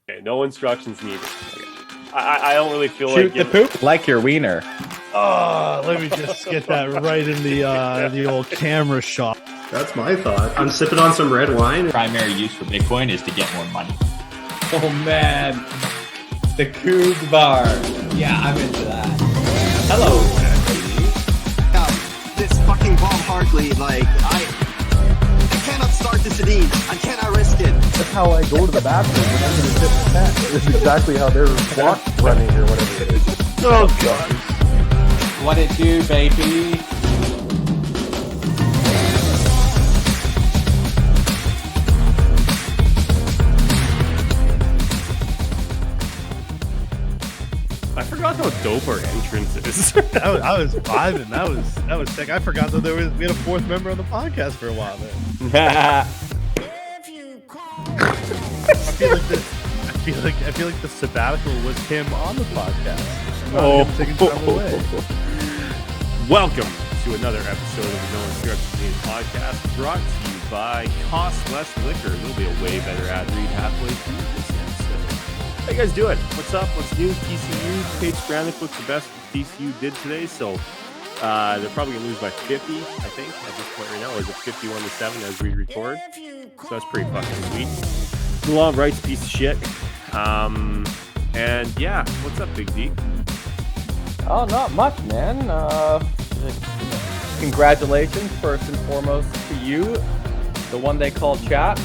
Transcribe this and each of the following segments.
Okay, no instructions needed. Okay. I don't really feel Shoot like the poop like your wiener. Oh, let me just get that right in the old camera shot. That's my thought. I'm sipping on some red wine. Primary use for Bitcoin is to get more money. Oh man, the Cougs bar. Yeah, I'm into that. Hello. This fucking Bob Hartley, I cannot start this at ease. I cannot risk it. That's how I go to the bathroom when I'm going to sit in the tent. This is exactly how they're running or whatever it is. Oh god. What it do, baby? I forgot how dope our entrance is. I was vibing. That was sick. I forgot that we had a fourth member on the podcast for a while there. I feel like the sabbatical was him on the podcast. Taking time away. Welcome to another episode of the No Instructions Needed podcast, brought to you by Cost Less Liquor. There'll be a way better ad read halfway through this episode. How you guys doing? What's up? What's new? TCU. Paige Sprandick looks the best TCU did today, so they're probably going to lose by 50, I think, at this point right now. Or is it 51-7 as we record? So that's pretty fucking sweet. Law Wright's piece of shit. And yeah, what's up, Big D? Oh, not much, man. Congratulations, first and foremost, to you, the one they call chat.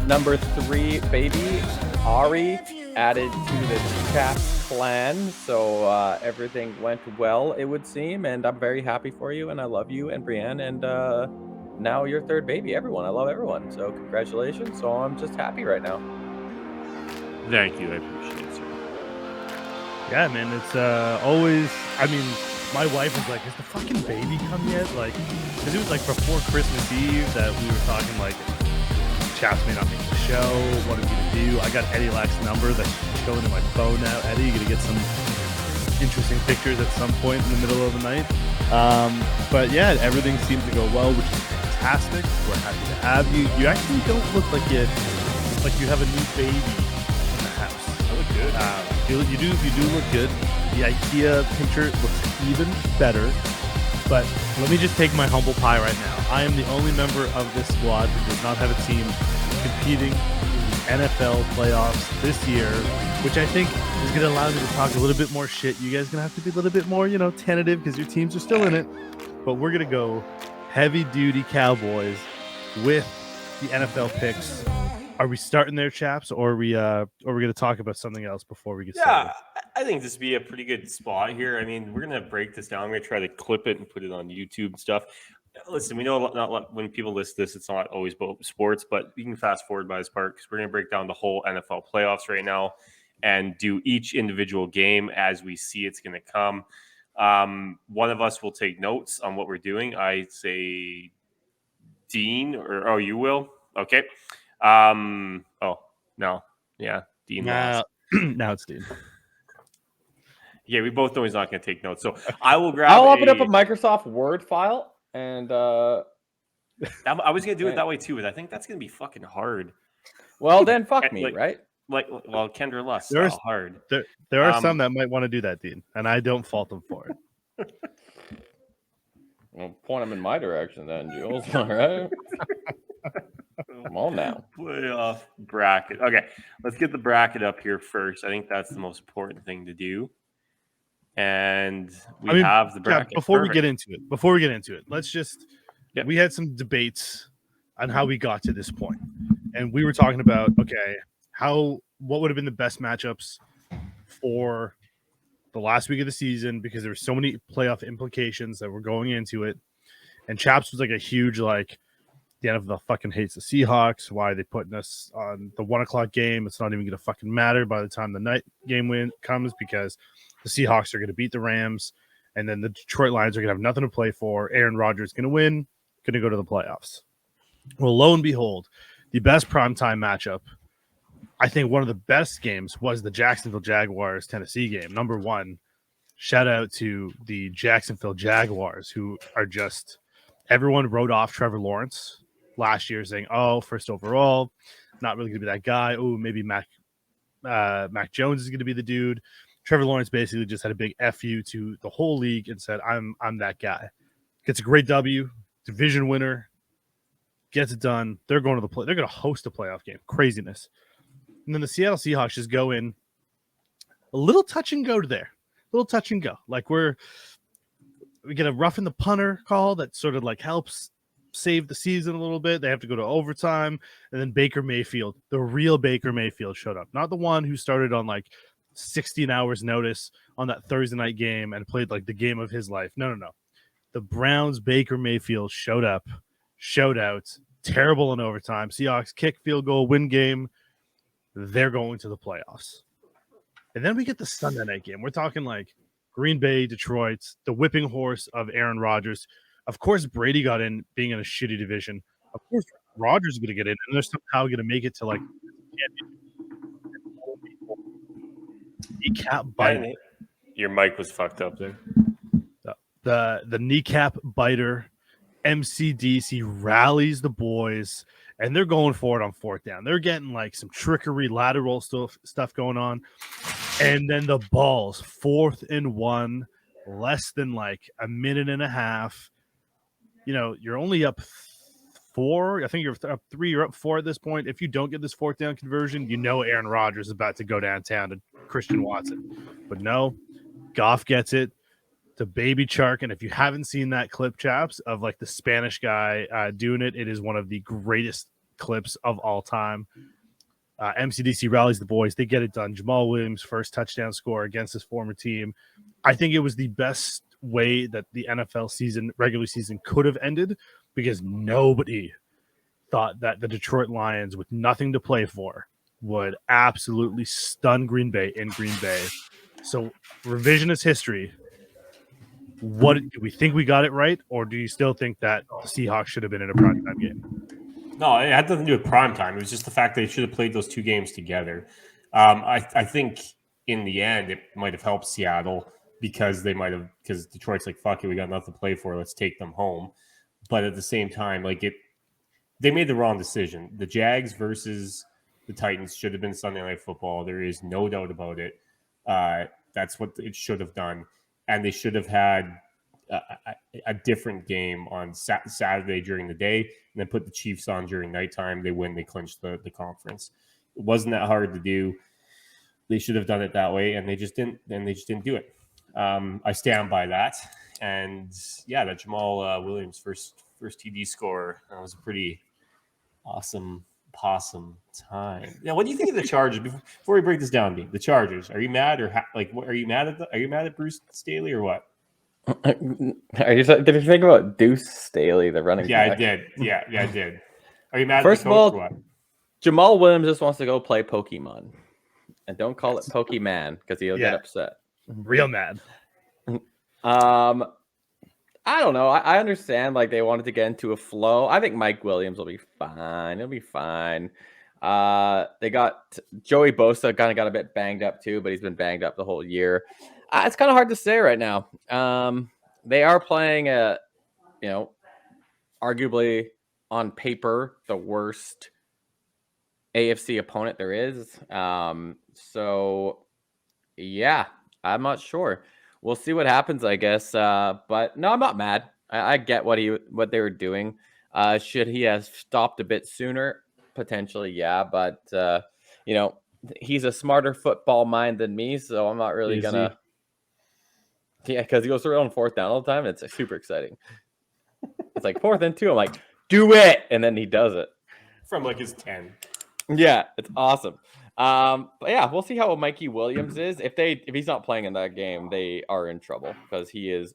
Number 3 baby, Ari, added to the chat clan, so everything went well, it would seem, and I'm very happy for you, and I love you and Brienne, and now your third baby, everyone. I love everyone, so congratulations. So I'm just happy right now. Thank you, I appreciate it, sir. Yeah, man, it's always. I mean, my wife was like, "Has the fucking baby come yet?" Like, because it was like before Christmas Eve that we were talking like, Chaps may not make the show. What are we gonna do? I got Eddie Lack's number that's showing in my phone now. Eddie, you gonna get some interesting pictures at some point in the middle of the night. But yeah, everything seems to go well, which is fantastic. We're happy to have you. You actually don't look like you have a new baby in the house. I look good. You do look good. The IKEA picture looks even better. But let me just take my humble pie right now. I am the only member of this squad who does not have a team competing in the NFL playoffs this year, which I think is going to allow me to talk a little bit more shit. You guys are going to have to be a little bit more, tentative because your teams are still in it. But we're going to go heavy-duty Cowboys with the NFL picks. Are we starting there, chaps, or are we going to talk about something else before we get started? I think this would be a pretty good spot here. I mean, we're going to break this down. I'm going to try to clip it and put it on YouTube and stuff. Listen, we know not when people list this, it's not always about sports, but you can fast forward by this part because we're going to break down the whole NFL playoffs right now and do each individual game as we see it's going to come. One of us will take notes on what we're doing. I say Dean, or you will? Okay. No. Yeah, Dean lost. Now it's Dean. Yeah, we both know he's not going to take notes. So I will grab. I'll open up a Microsoft Word file and. I was going to do it that way too, but I think that's going to be fucking hard. Well, then fuck me, right? Well, Kendra Lust, hard. There are some that might want to do that, Dean, and I don't fault them for it. Well, point them in my direction then, Jules. All right. Come on now. Playoff bracket. Okay, let's get the bracket up here first. I think that's the most important thing to do. And we have the bracket. Before we get into it, let's just we had some debates on how we got to this point. And we were talking about what would have been the best matchups for the last week of the season because there were so many playoff implications that were going into it. And Chaps was like a huge the NFL fucking hates the Seahawks. Why are they putting us on the 1:00 game? It's not even going to fucking matter by the time the night game comes because the Seahawks are going to beat the Rams, and then the Detroit Lions are going to have nothing to play for. Aaron Rodgers is going to win, going to go to the playoffs. Well, lo and behold, the best primetime matchup, I think one of the best games was the Jacksonville Jaguars-Tennessee game. Number one, shout out to the Jacksonville Jaguars, who are just – everyone wrote off Trevor Lawrence last year saying, first overall, not really going to be that guy. Oh, maybe Mac Mac Jones is going to be the dude. Trevor Lawrence basically just had a big FU to the whole league and said, I'm that guy. Gets a great W, division winner, gets it done. They're going to the play. They're going to host a playoff game. Craziness. And then the Seattle Seahawks just go in a little touch and go there. A little touch and go. Like we get a roughing the punter call that sort of like helps save the season a little bit. They have to go to overtime. And then Baker Mayfield, the real Baker Mayfield, showed up. Not the one who started on like 16 hours notice on that Thursday night game and played like the game of his life. No. The Browns Baker Mayfield showed up, showed out, terrible in overtime. Seahawks kick, field goal, win game. They're going to the playoffs. And then we get the Sunday night game. We're talking like Green Bay, Detroit, the whipping horse of Aaron Rodgers. Of course, Brady got in being in a shitty division. Of course, Rodgers is going to get in, and they're somehow going to make it to like kneecap biter. Your mic was fucked up there. The kneecap biter, MCDC rallies the boys, and they're going for it on fourth down. They're getting like some trickery, lateral stuff going on. And then the balls, 4th and 1, less than like a minute and a half. You know, you're only up 4. I think you're up 3. You're up 4 at this point. If you don't get this fourth down conversion, you know Aaron Rodgers is about to go downtown to Christian Watson. But no, Goff gets it to Baby Chark. And if you haven't seen that clip, chaps, of like the Spanish guy doing it, it is one of the greatest clips of all time. MCDC rallies the boys. They get it done. Jamal Williams' first touchdown score against his former team. I think it was the best way that the NFL season, regular season, could have ended, because nobody thought that the Detroit Lions, with nothing to play for, would absolutely stun Green Bay in Green Bay. So revisionist history. What do we think we got it right, or do you still think that the Seahawks should have been in a primetime game? No, it had nothing to do with prime time. It was just the fact they should have played those two games together. I think in the end it might have helped Seattle because Detroit's like, fuck it, we got nothing to play for, let's take them home. But at the same time, they made the wrong decision. The Jags versus the Titans should have been Sunday Night Football. There is no doubt about it. That's what it should have done, and they should have had a different game on Saturday during the day, and then put the Chiefs on during nighttime. They win, they clinch the conference. It wasn't that hard to do. They should have done it that way, and they just didn't. And they just didn't do it. I stand by that. And yeah, that Jamal Williams first TD score, that was a pretty awesome possum time. Now, what do you think of the Chargers? Before we break this down, the Chargers. Are you mad, or are you mad at Bruce Staley, or what? Did you think about Deuce Staley, the running back? I did. Yeah, I did. Are you mad First at the coach, of all, or what? Jamal Williams just wants to go play Pokemon. And don't call it Pokemon, because he'll get upset. Real mad. I don't know. I understand, like, they wanted to get into a flow. I think Mike Williams will be fine. He'll be fine. They got Joey Bosa kind of got a bit banged up too, but he's been banged up the whole year. It's kind of hard to say right now. They are playing arguably on paper the worst AFC opponent there is. So yeah, I'm not sure. We'll see what happens, I guess. But no, I'm not mad. I get what they were doing. Should he have stopped a bit sooner? Potentially, yeah. But he's a smarter football mind than me, so I'm not really gonna. Yeah, because he goes through it on fourth down all the time. It's super exciting. It's like 4th and 2. I'm like, do it, and then he does it From like his 10. Yeah, it's awesome. But yeah, we'll see how Mikey Williams is. If he's not playing in that game, they are in trouble, because he is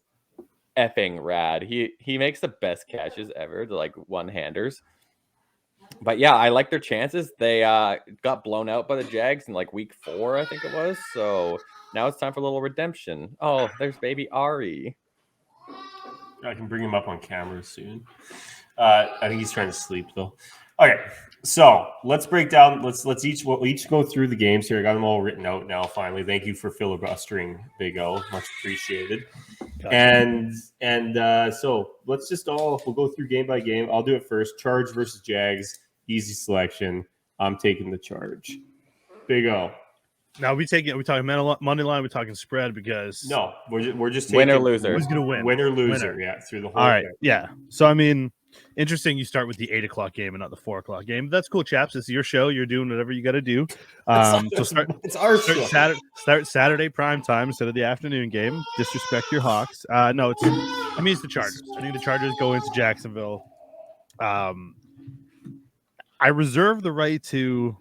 effing rad. He makes the best catches ever, the like one-handers. But yeah, I like their chances. They got blown out by the Jags in like week 4, I think it was. So now it's time for a little redemption. Oh, there's baby Ari. I can bring him up on camera soon. I think he's trying to sleep though. Okay, so let's break down. We'll each go through the games here. I got them all written out now. Finally, thank you for filibustering, Big O. Much appreciated. And so we'll go through game by game. I'll do it first. Charge versus Jags. Easy selection. I'm taking the Charge. Big O. Now we talking money line. We're talking spread because No, we're just Win or taking loser. who's gonna win? Win or loser, Winner. yeah, through the whole All right, thing. yeah. So I mean, interesting. You start with the 8 o'clock game and not the 4 o'clock game. That's cool, chaps. It's your show. You're doing whatever you got to do. So start our show. Start Saturday prime time instead of the afternoon game. Disrespect your Hawks. No, it's the Chargers. I think the Chargers go into Jacksonville. I reserve the right to.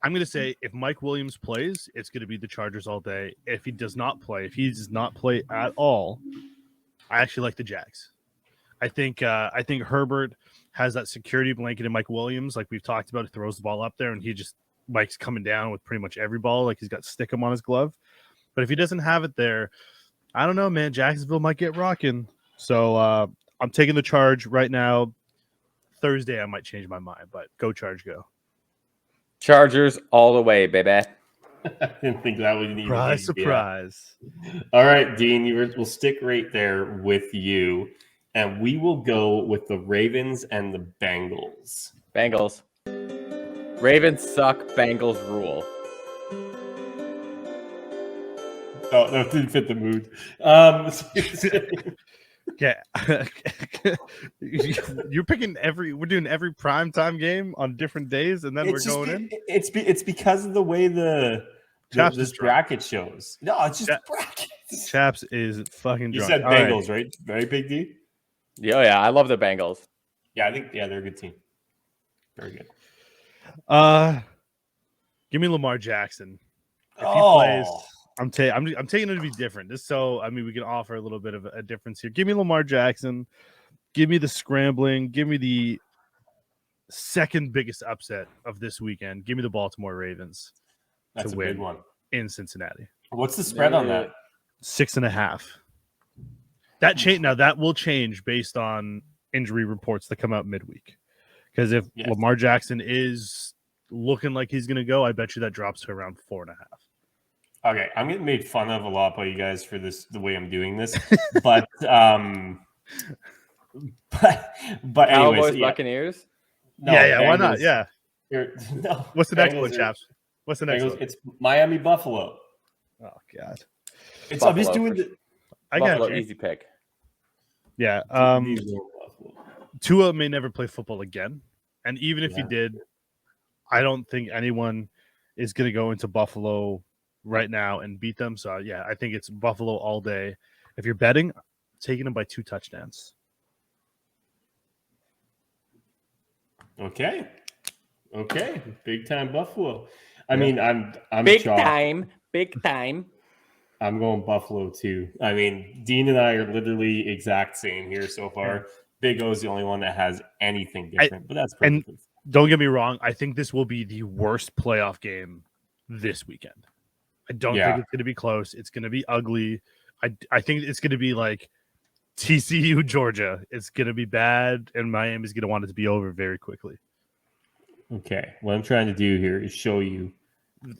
I'm going to say if Mike Williams plays, it's going to be the Chargers all day. If he does not play, at all, I actually like the Jags. I think Herbert has that security blanket in Mike Williams, like we've talked about. He throws the ball up there, and Mike's coming down with pretty much every ball, like he's got Stickum on his glove. But if he doesn't have it there, I don't know, man. Jacksonville might get rocking. So I'm taking the Charge right now. Thursday, I might change my mind, but go Charge, go. Chargers all the way, baby. I didn't think that would even Surprise. All right, Dean, we'll stick right there with you, and we will go with the Ravens and the Bengals. Bengals. Ravens suck. Bengals rule. Oh, no, it didn't fit the mood. Yeah. You're picking we're doing every primetime game on different days, and then we're going in. It's because of the way this bracket shows. No, it's just brackets. Chaps is fucking drunk. You said Bengals, right? Very Big D? Yeah, I love the Bengals. Yeah, I think they're a good team. Very good. Give me Lamar Jackson. If he plays, I'm taking it to be different. Just so we can offer a little bit of a difference here. Give me Lamar Jackson. Give me the scrambling. Give me the second biggest upset of this weekend. Give me the Baltimore Ravens. That's to a win big one in Cincinnati. What's the spread on that? 6.5. That will change based on injury reports that come out midweek. Because if Lamar Jackson is looking like he's going to go, I bet you that drops to around 4.5. Okay, I'm getting made fun of a lot by you guys for the way I'm doing this, but but anyways, Cowboys, Buccaneers. No, Bengals, why not? Yeah. No. What's the next one, chaps? What's the next one? It's Miami Buffalo. Oh God. I'm just doing I got Buffalo, easy pick. Yeah. Tua may never play football again, and even if he did, I don't think anyone is going to go into Buffalo right now and beat them. So yeah, I think it's Buffalo all day. If you're betting, taking them by 2 touchdowns. Okay, big time Buffalo. I mean, I'm big shocked. Big time. I'm going Buffalo too. I mean, Dean and I are literally exact same here so far. Big O is the only one that has anything different, but that's perfect. And don't get me wrong, I think this will be the worst playoff game this weekend. I don't think it's going to be close. It's going to be ugly. I think it's going to be like TCU, Georgia. It's going to be bad, and Miami's going to want it to be over very quickly. Okay. What I'm trying to do here is show you.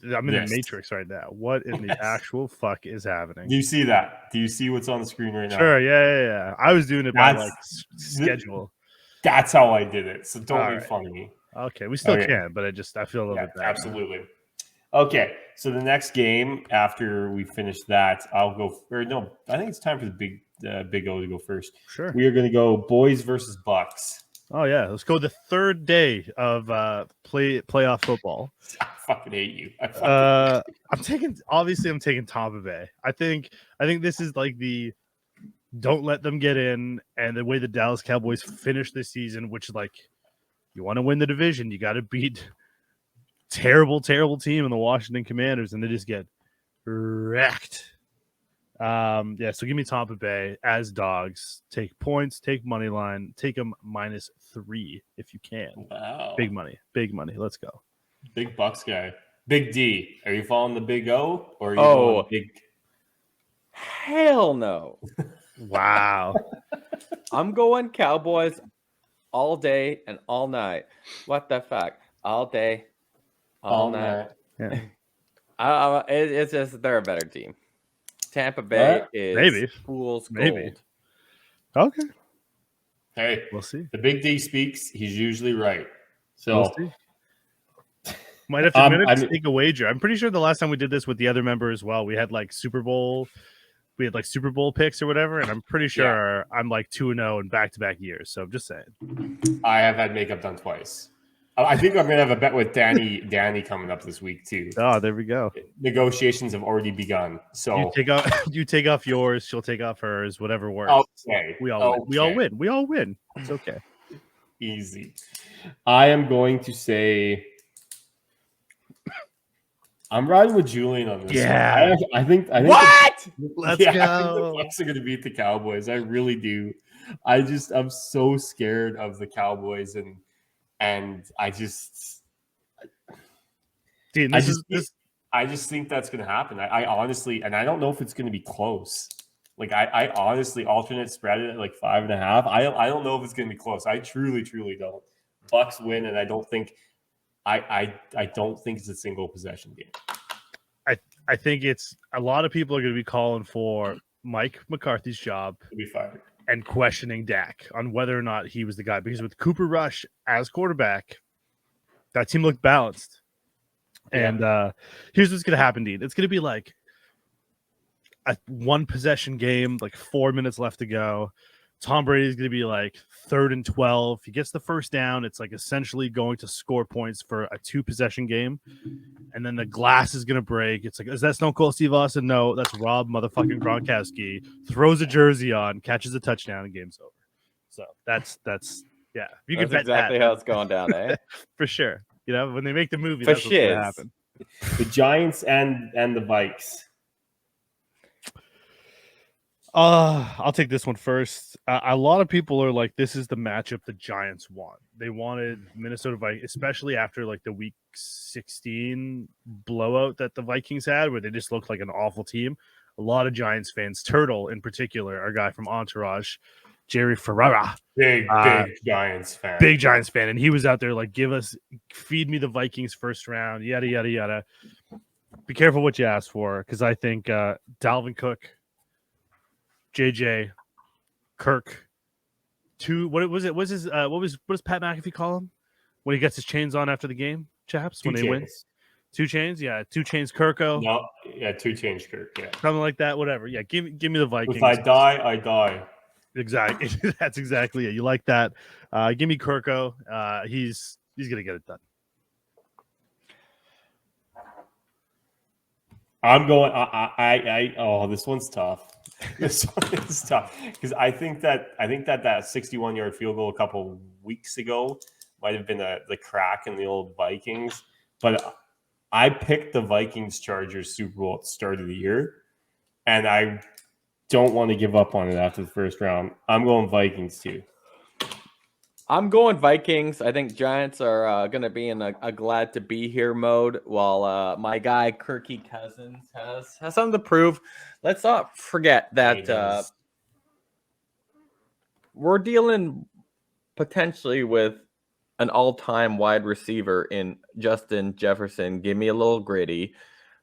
I'm in the Matrix right now. What in the actual fuck is happening? Do you see that? Do you see what's on the screen right now? Sure. Yeah. I was doing it by schedule. That's how I did it. So don't make fun of me. Okay. We still can, but I feel a little bit bad. Absolutely. Okay, so the next game after we finish that, I'll go. Or no, I think it's time for the Big O to go first. Sure. We are going to go boys versus Bucks. Oh yeah, let's go the third day of playoff football. I fucking hate you. I'm taking Tampa Bay. I think this is like the don't let them get in, and the way the Dallas Cowboys finish this season, which like you want to win the division, you got to beat terrible team in the Washington Commanders, and they just get wrecked. So give me Tampa Bay as dogs. Take points, take money line, take them -3 if you can. Wow. Big money. Let's go. Big Bucks guy. Big D. Are you following the Big O or are you going big? Hell no. Wow. I'm going Cowboys all day and all night. What the fuck? All day. All night. Yeah. It's just they're a better team. Tampa Bay is maybe fool's gold. Maybe. Okay. Hey, we'll see. The Big D speaks. He's usually right. So we'll see. Might have to take a wager. I'm pretty sure the last time we did this with the other member as well, we had like Super Bowl picks or whatever, and I'm pretty sure I'm like 2-0 in back-to-back years. So I'm just saying. I have had makeup done twice. I think I'm gonna have a bet with Danny coming up this week too. Oh, there we go. Negotiations have already begun. So you take off yours, she'll take off hers, whatever works. Okay. We all win. It's okay. Easy. I am going to say I'm riding with Julian on this. Yeah. I think what? Let's go. I think the Bucs are going to beat the Cowboys. I really do. I'm so scared of the Cowboys, and I just think that's going to happen. I honestly, and I don't know if it's going to be close. Like I honestly alternate spread it at like 5.5. I don't know if it's going to be close. I truly don't. Bucs win, and I don't think it's a single possession game. I think it's a lot of people are going to be calling for Mike McCarthy's job to be fired and questioning Dak on whether or not he was the guy, because with Cooper Rush as quarterback, that team looked balanced. And here's what's going to happen, Dean. It's going to be like a 1 possession game, like 4 minutes left to go. Tom Brady is going to be like 3rd and 12. He gets the first down. It's like essentially going to score points for a 2 possession game. And then the glass is going to break. It's like, is that Stone Cold Steve Austin? No, that's Rob motherfucking Gronkowski. Throws a jersey on, catches a touchdown, and game's over. So that's yeah. You can bet exactly how it's going down, eh? For sure. You know, when they make the movie, for that's what's going to happen. The Giants and the Vikes. I'll take this one first. A lot of people are like, this is the matchup the Giants want. They wanted Minnesota Vikings, especially after like the Week 16 blowout that the Vikings had, where they just looked like an awful team. A lot of Giants fans, Turtle in particular, our guy from Entourage, Jerry Ferrara, big Giants fan, and he was out there like, feed me the Vikings first round, yada yada yada. Be careful what you ask for, because I think Dalvin Cook, JJ, Kirk, what does Pat McAfee call him when he gets his chains on after the game, chaps? When they win, 2 chains, 2 chains, Kirko. No, 2 chains, Kirk, something like that. Whatever, give me the Vikings. If I die, I die. Exactly, that's exactly it. You like that? Give me Kirko. He's gonna get it done. I'm going. This one's tough. This one is tough because I think that 61-yard field goal a couple weeks ago might have been the crack in the old Vikings, but I picked the Vikings Chargers Super Bowl at the start of the year, and I don't want to give up on it after the first round. I'm going Vikings too. I'm going Vikings. I think Giants are going to be in a glad to be here mode, while my guy Kirky Cousins has something to prove. Let's not forget that we're dealing potentially with an all-time wide receiver in Justin Jefferson. Give me a little gritty.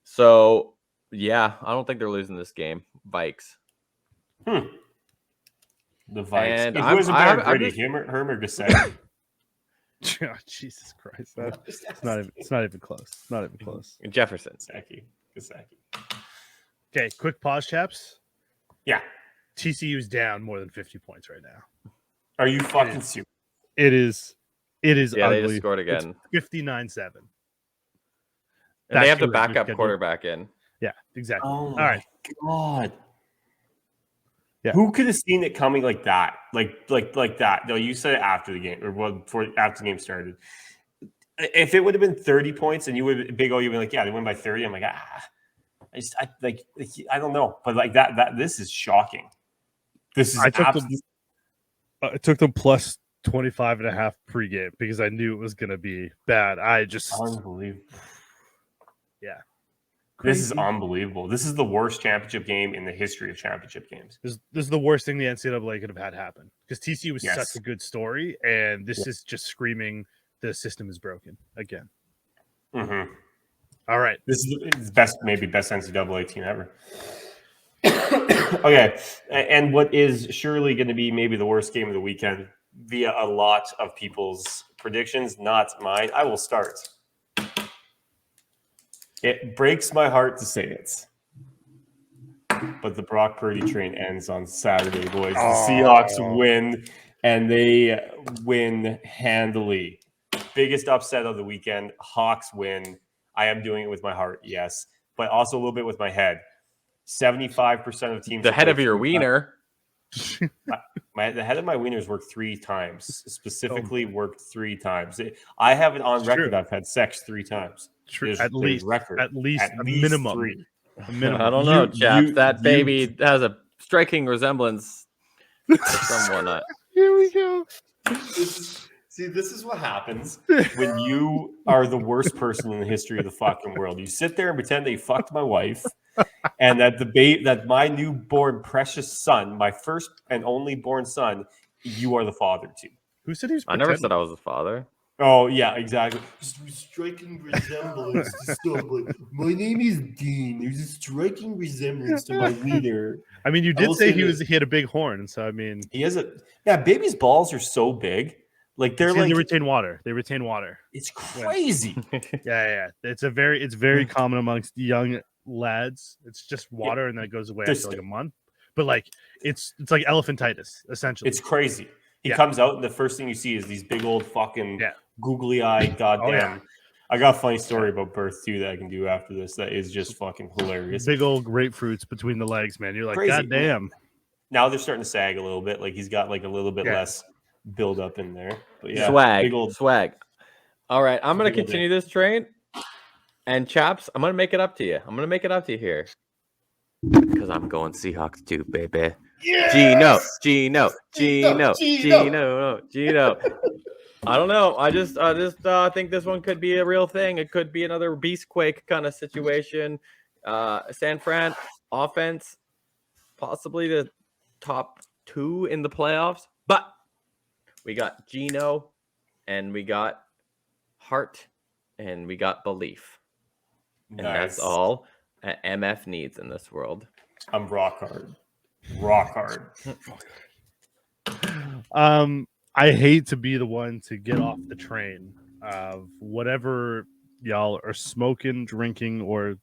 So, yeah, I don't think they're losing this game. Vikes. The Vikes. Who is a better gritty, him or Gasecki? Oh, Jesus Christ! It's not even close. Not even close. Jefferson. Gasecki. Okay, quick pause, chaps. Yeah. TCU's down more than 50 points right now. Are you fucking serious? It is. Yeah, ugly. they just scored again. 59-7. And they have the backup quarterback in. Yeah, exactly. Oh, all right. God. Yeah. Who could have seen it coming like that? Like that. No, you said it after the game, or after the game started. If it would have been 30 points and you'd be like, yeah, they win by 30. I'm like, I don't know. But like that this is shocking. I took them plus 25.5 pregame because I knew it was going to be bad. Unbelievable. Yeah. Crazy. This is unbelievable. This is the worst championship game in the history of championship games. This is the worst thing the NCAA could have had happen, because TCU was such a good story, and this is just screaming the system is broken again. Mm-hmm. All right. This is best NCAA team ever. Okay. And what is surely going to be maybe the worst game of the weekend via a lot of people's predictions, not mine. I will start. It breaks my heart to say it, but the Brock Purdy train ends on Saturday, boys. The Seahawks win, and they win handily. Biggest upset of the weekend. Hawks win. I am doing it with my heart, yes, but also a little bit with my head. 75% of teams. The head of your wiener. The head of my wieners worked 3 times. Specifically, worked 3 times. I have it on record. I've had sex 3 times. True. There's At least a minimum. 3. A minimum. I don't know, chaps. That baby has a striking resemblance to someone. Here we go. See, this is what happens when you are the worst person in the history of the fucking world. You sit there and pretend that you fucked my wife, and that that my newborn precious son, my first and only born son, you are the father to. Who said he was? I never said I was a father. Oh yeah, exactly. Striking resemblance to stuff like my name is Dean. There's a striking resemblance to my leader. I mean, you did say he had a big horn, so I mean, he has a baby's balls are so big. Like they retain water. They retain water. It's crazy. Yeah. It's very common amongst young lads. It's just water, and then it goes away after like a month. But like it's like elephantitis essentially. It's crazy. He comes out, and the first thing you see is these big old fucking googly eyed goddamn. I got a funny story about birth too that I can do after this. That is just fucking hilarious. Big old grapefruits between the legs, man. You're like, crazy. God damn. Now they're starting to sag a little bit. Like he's got like a little bit less build up in there. But yeah, swag. All right, I'm gonna continue this train, and chaps, I'm gonna make it up to you. I'm gonna make it up to you here because I'm going Seahawks too, baby. Yes! Gino. I don't know. I just think this one could be a real thing. It could be another Beastquake kind of situation. San Fran offense, possibly the top 2 in the playoffs, but we got Gino, and we got heart, and we got belief. And that's all MF needs in this world. I'm rock hard. I hate to be the one to get off the train of whatever y'all are smoking, drinking, or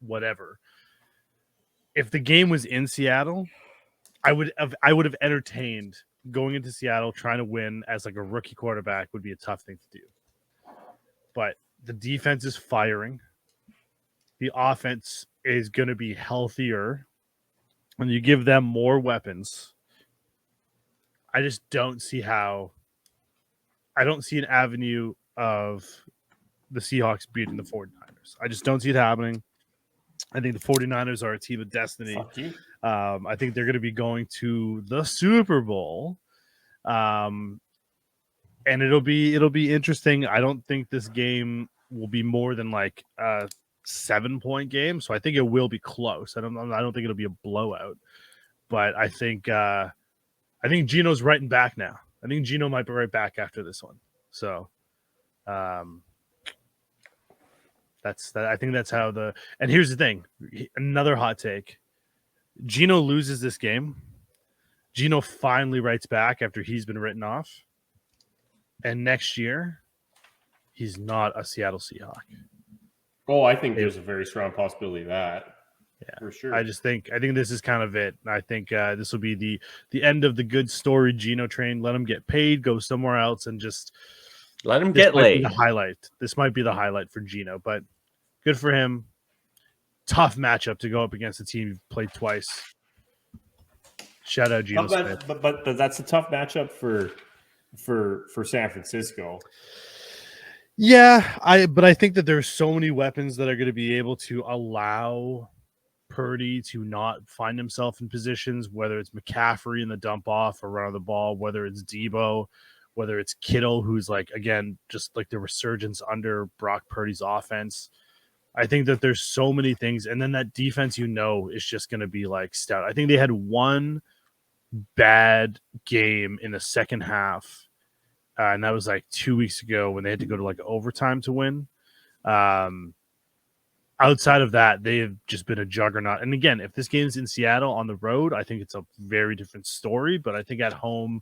whatever. If the game was in Seattle, I would have entertained going into Seattle trying to win as like a rookie quarterback would be a tough thing to do. But the defense is firing. The offense is going to be healthier. When you give them more weapons, I just don't see how. I don't see an avenue of the Seahawks beating the 49ers. I just don't see it happening. I think the 49ers are a team of destiny. I think they're going to be going to the Super Bowl. And it'll be interesting. I don't think this game will be more than like a 7-point game. So I think it will be close. I don't think it'll be a blowout, but I think Gino's writing back now. I think Gino might be right back after this one. So, I think that's how and here's the thing. Another hot take. Gino loses this game. Gino finally writes back after he's been written off. And next year, he's not a Seattle Seahawk. Oh, I think there's a very strong possibility of that. Yeah, for sure. I think this is kind of it. I think this will be the end of the good story Gino train. Let him get paid, go somewhere else, and just let him get laid. The highlight. This might be the highlight for Gino, but good for him. Tough matchup to go up against a team you've played twice. Shout out Gino Smith. But that's a tough matchup for San Francisco. Yeah, but I think that there's so many weapons that are going to be able to allow Purdy to not find himself in positions, whether it's McCaffrey in the dump off or run on the ball, whether it's Debo, whether it's Kittle, who's like, again, just like the resurgence under Brock Purdy's offense. I think that there's so many things. And then that defense, is just going to be like stout. I think they had one bad game in the second half. And that was like 2 weeks ago when they had to go to like overtime to win. Outside of that, they have just been a juggernaut. And again, if this game's in Seattle on the road, I think it's a very different story. But I think at home,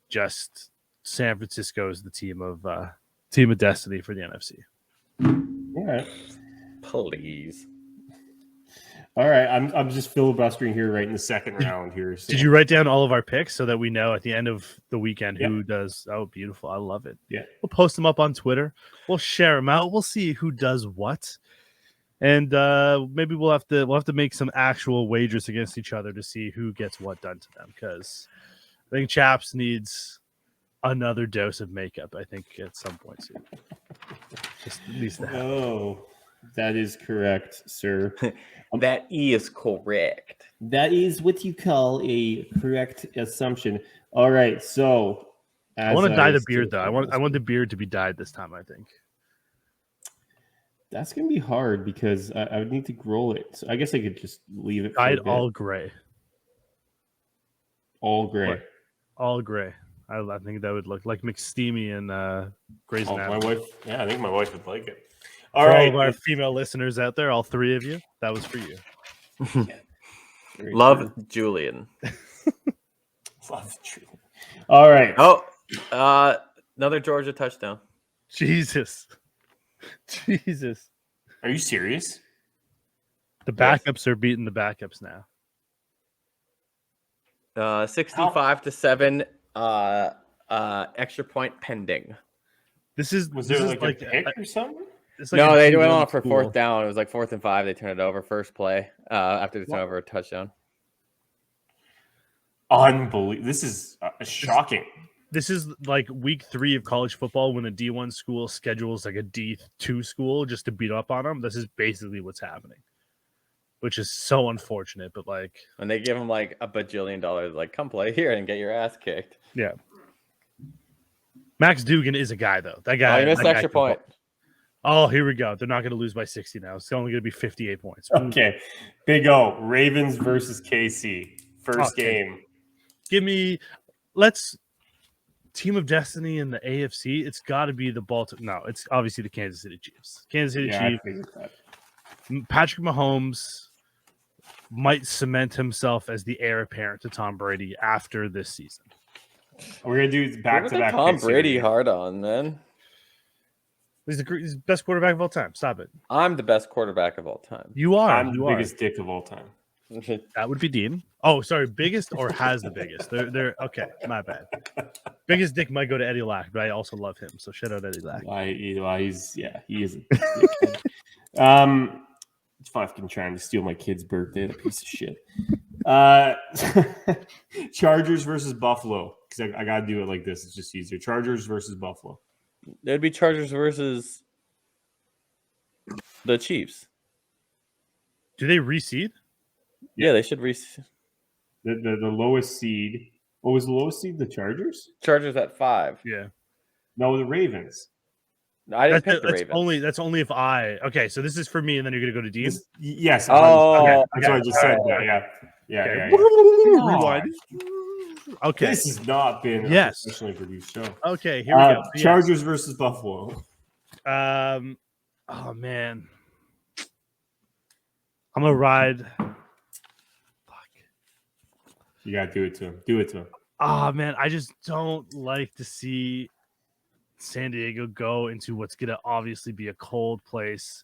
just San Francisco is the team of destiny for the NFC. Yeah, right. Please. All right. I'm just filibustering here right in the second round here. So. Did you write down all of our picks so that we know at the end of the weekend Yeah. who does? Oh, beautiful. I love it. Yeah. We'll post them up on Twitter. We'll share them out. We'll see who does what. And maybe we'll have to make some actual wagers against each other to see who gets what done to them, because I think Chaps needs another dose of makeup, I think, at some point soon. Just needs to happen. Oh, that is correct, sir. That is correct. That is what you call a correct assumption. All right, so I want to dye the beard though. I want the beard to be dyed this time, I think. That's gonna be hard because I would need to grow it. So I guess I could just leave it. Dyed all gray. All gray. What? All gray. I think that would look like McSteamy and Grey's Oh, Anatomy. my wife. Yeah, I think my wife would like it. For all of our female listeners out there, all three of you, that was for you. Love Julian. Love Julian. All right. Oh, another Georgia touchdown. Jesus. Are you serious? The backups are beating the backups now. 65-7. Extra point pending. Was there like a pick or something? No, they went on for fourth down. It was like 4th and 5. They turned it over first play after they turned over a touchdown. Unbelievable. This is shocking. This is like week 3 of college football when a D1 school schedules like a D2 school just to beat up on them. This is basically what's happening, which is so unfortunate. But like, and they give them like a bajillion dollars, like, come play here and get your ass kicked. Yeah. Max Dugan is a guy though. That guy. Oh, you missed that extra point. Oh, here we go. They're not going to lose by 60 now. It's only going to be 58 points. Okay. Big O. Ravens versus KC. First game. Give me. Team of Destiny in the AFC. It's got to be the Baltimore. No, it's obviously the Kansas City Chiefs. Kansas City Chiefs. Patrick Mahomes might cement himself as the heir apparent to Tom Brady after this season. We're gonna do back-to-back. Tom Brady hard on, man. He's the best quarterback of all time. Stop it. I'm the best quarterback of all time. You are. I'm the biggest dick of all time. That would be Dean. Oh, sorry, biggest or has the biggest? They're okay. My bad. Biggest dick might go to Eddie Lack, but I also love him. So shout out Eddie Lack. He is. It's fucking trying to steal my kid's birthday. That piece of shit. Chargers versus Buffalo, because I gotta do it like this. It's just easier. Chargers versus Buffalo. It'd be Chargers versus the Chiefs. Do they reseed? Yeah, they should reseed. The lowest seed. What was the lowest seed? The Chargers? Chargers at 5. Yeah. No, the Ravens. I didn't pick the Ravens. That's only if I. Okay, so this is for me, and then you're gonna go to Dean. Yes. Oh, okay. That's what I just said. Yeah. Rewind. Okay. This has not been a professionally produced show. Okay, here we go. Chargers versus Buffalo. Oh man, I'm gonna ride. Fuck. You gotta do it to him. Do it to him. Oh man, I just don't like to see San Diego go into what's gonna obviously be a cold place.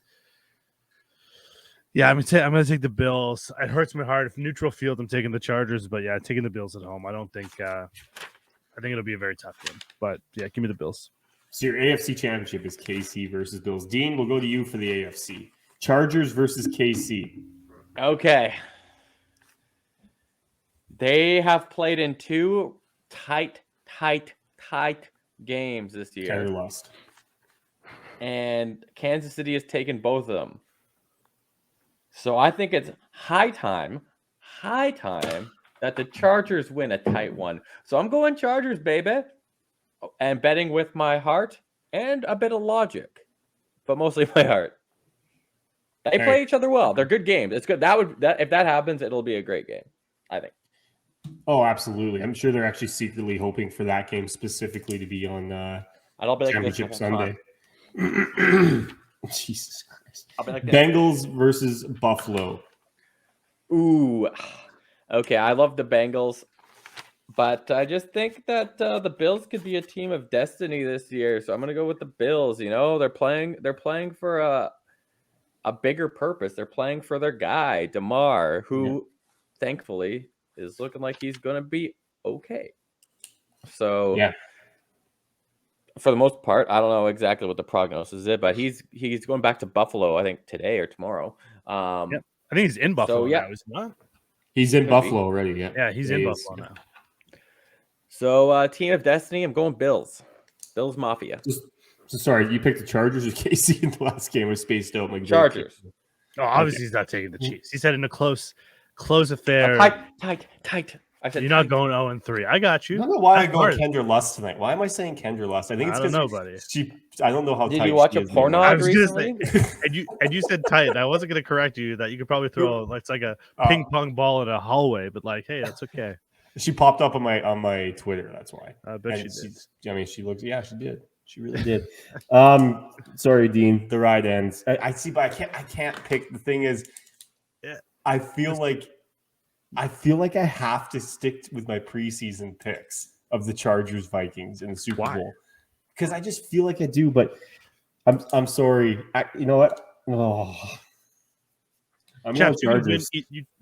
Yeah, I'm gonna take the Bills. It hurts my heart. If neutral field, I'm taking the Chargers, but yeah, taking the Bills at home. I think it'll be a very tough game. But yeah, give me the Bills. So your AFC championship is KC versus Bills. Dean, we'll go to you for the AFC. Chargers versus KC. Okay. They have played in 2 tight games this year. Tyler lost. And Kansas City has taken both of them. So I think it's high time that the Chargers win a tight one. So I'm going Chargers, baby. And betting with my heart and a bit of logic, but mostly my heart. They play each other well. They're good games. It's good. If that happens, it'll be a great game, I think. Oh, absolutely. I'm sure they're actually secretly hoping for that game specifically to be on Championship Sunday. Jesus Christ. I'll be like Bengals versus Buffalo. Ooh. Okay, I love the Bengals, but I just think that the Bills could be a team of destiny this year. So I'm going to go with the Bills. You know, they're playing for a bigger purpose. They're playing for their guy, DeMar, who thankfully is looking like he's going to be okay. So for the most part, I don't know exactly what the prognosis is, but he's going back to Buffalo, I think today or tomorrow. I think he's in Buffalo now, is he not? He's in Buffalo already. Yeah, he's in Buffalo now. So Team of Destiny, I'm going Bills. Bills Mafia. So sorry, you picked the Chargers or Casey in the last game? Was spaced out like Chargers. Oh, obviously he's not taking the Chiefs. He said in a close affair. Tight. I said you're not going 0-3. I got you. I don't know why I go Kendra Lust tonight. Why am I saying Kendra Lust? I think it's because buddy. I don't know how. Did tight you watch she a is porno recently? and you said tight. I wasn't going to correct you that you could probably throw it's like a ping pong ball in a hallway, but like, hey, that's okay. She popped up on my Twitter. That's why. I bet she did. I mean, she looks. Yeah, she did. She really did. Sorry, Dean. The ride ends. I see, but I can't pick. The thing is, I feel like I have to stick with my preseason picks of the Chargers Vikings in the Super Bowl because I just feel like I do. But I'm sorry. You know what? Oh, I'm going Chargers.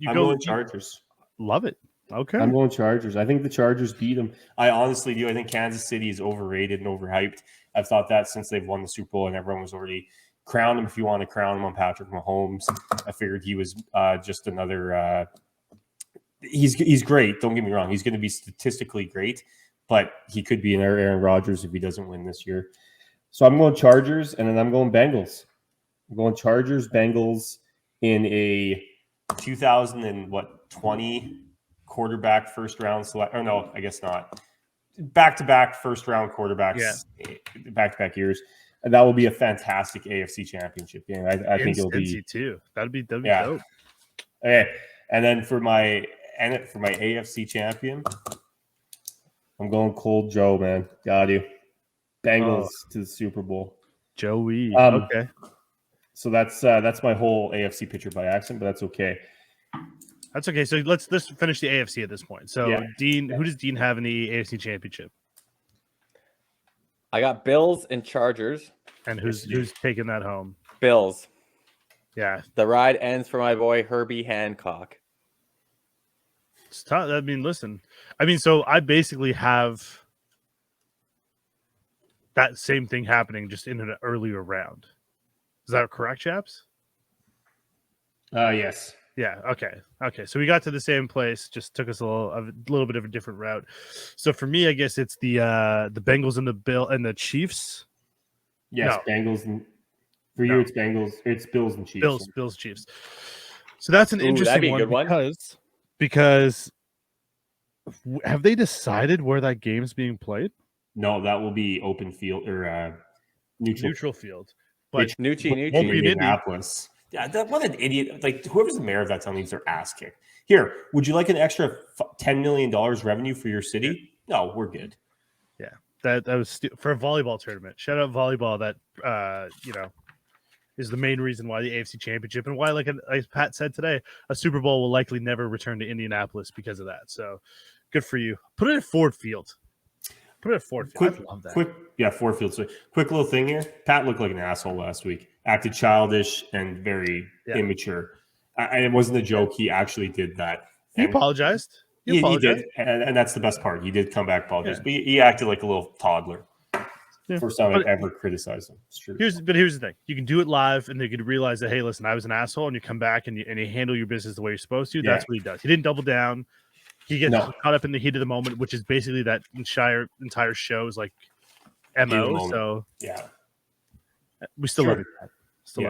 I'm going Chargers. Love it. Okay. I'm going Chargers. I think the Chargers beat them. I honestly do. I think Kansas City is overrated and overhyped. I've thought that since they've won the Super Bowl and everyone was already crowned him. If you want to crown him on Patrick Mahomes, I figured he was just another. He's great. Don't get me wrong. He's going to be statistically great, but he could be an Aaron Rodgers if he doesn't win this year. So I'm going Chargers, and then I'm going Bengals. I'm going Chargers, Bengals in a 2020 quarterback first round select. Oh no, I guess not. Back-to-back first round quarterbacks, back-to-back years. And that will be a fantastic AFC championship game. I think it'll be too. That'd be dope. Okay, and then for my AFC champion, I'm going Cold Joe, man. Got you. Bengals to the Super Bowl. Joey. Okay. So that's my whole AFC picture by accident, but that's okay. That's okay. So let's finish the AFC at this point. So Dean, who does Dean have in the AFC Championship? I got Bills and Chargers. And who's taking that home? Bills. Yeah. The ride ends for my boy Herbie Hancock. It's tough. I mean, listen. So I basically have that same thing happening just in an earlier round. Is that correct, chaps? Yes. Yeah. Okay. So we got to the same place. Just took us a little bit of a different route. So for me, I guess it's the Bengals and the Chiefs. Yes, no. Bengals and for you it's Bengals. It's Bills and Chiefs. Bills, Chiefs. So that's an interesting one because have they decided where that game's being played? No, that will be open field or neutral field. But Nucci. Indianapolis. Yeah, what an idiot! Like whoever's the mayor of that town needs their ass kicked. Here, would you like an extra $10 million revenue for your city? No, we're good. Yeah, that was for a volleyball tournament. Shout out volleyball. That is the main reason why the AFC Championship and why, like Pat said today, a Super Bowl will likely never return to Indianapolis because of that. So good for you. Put it at Ford Field. Put it at Ford Field. I love that. Ford Field. So quick little thing here. Pat looked like an asshole last week. Acted childish and very immature. And it wasn't a joke. He actually did that. He apologized. He did. And that's the best part. He did come back apologize. Yeah. But he acted like a little toddler. First time I've ever criticized him. It's true. Here's the thing. You can do it live and they could realize that, hey, listen, I was an asshole, and you come back and you handle your business the way you're supposed to. Yeah. That's what he does. He didn't double down. He gets caught up in the heat of the moment, which is basically that entire show's like MO. So we still love it.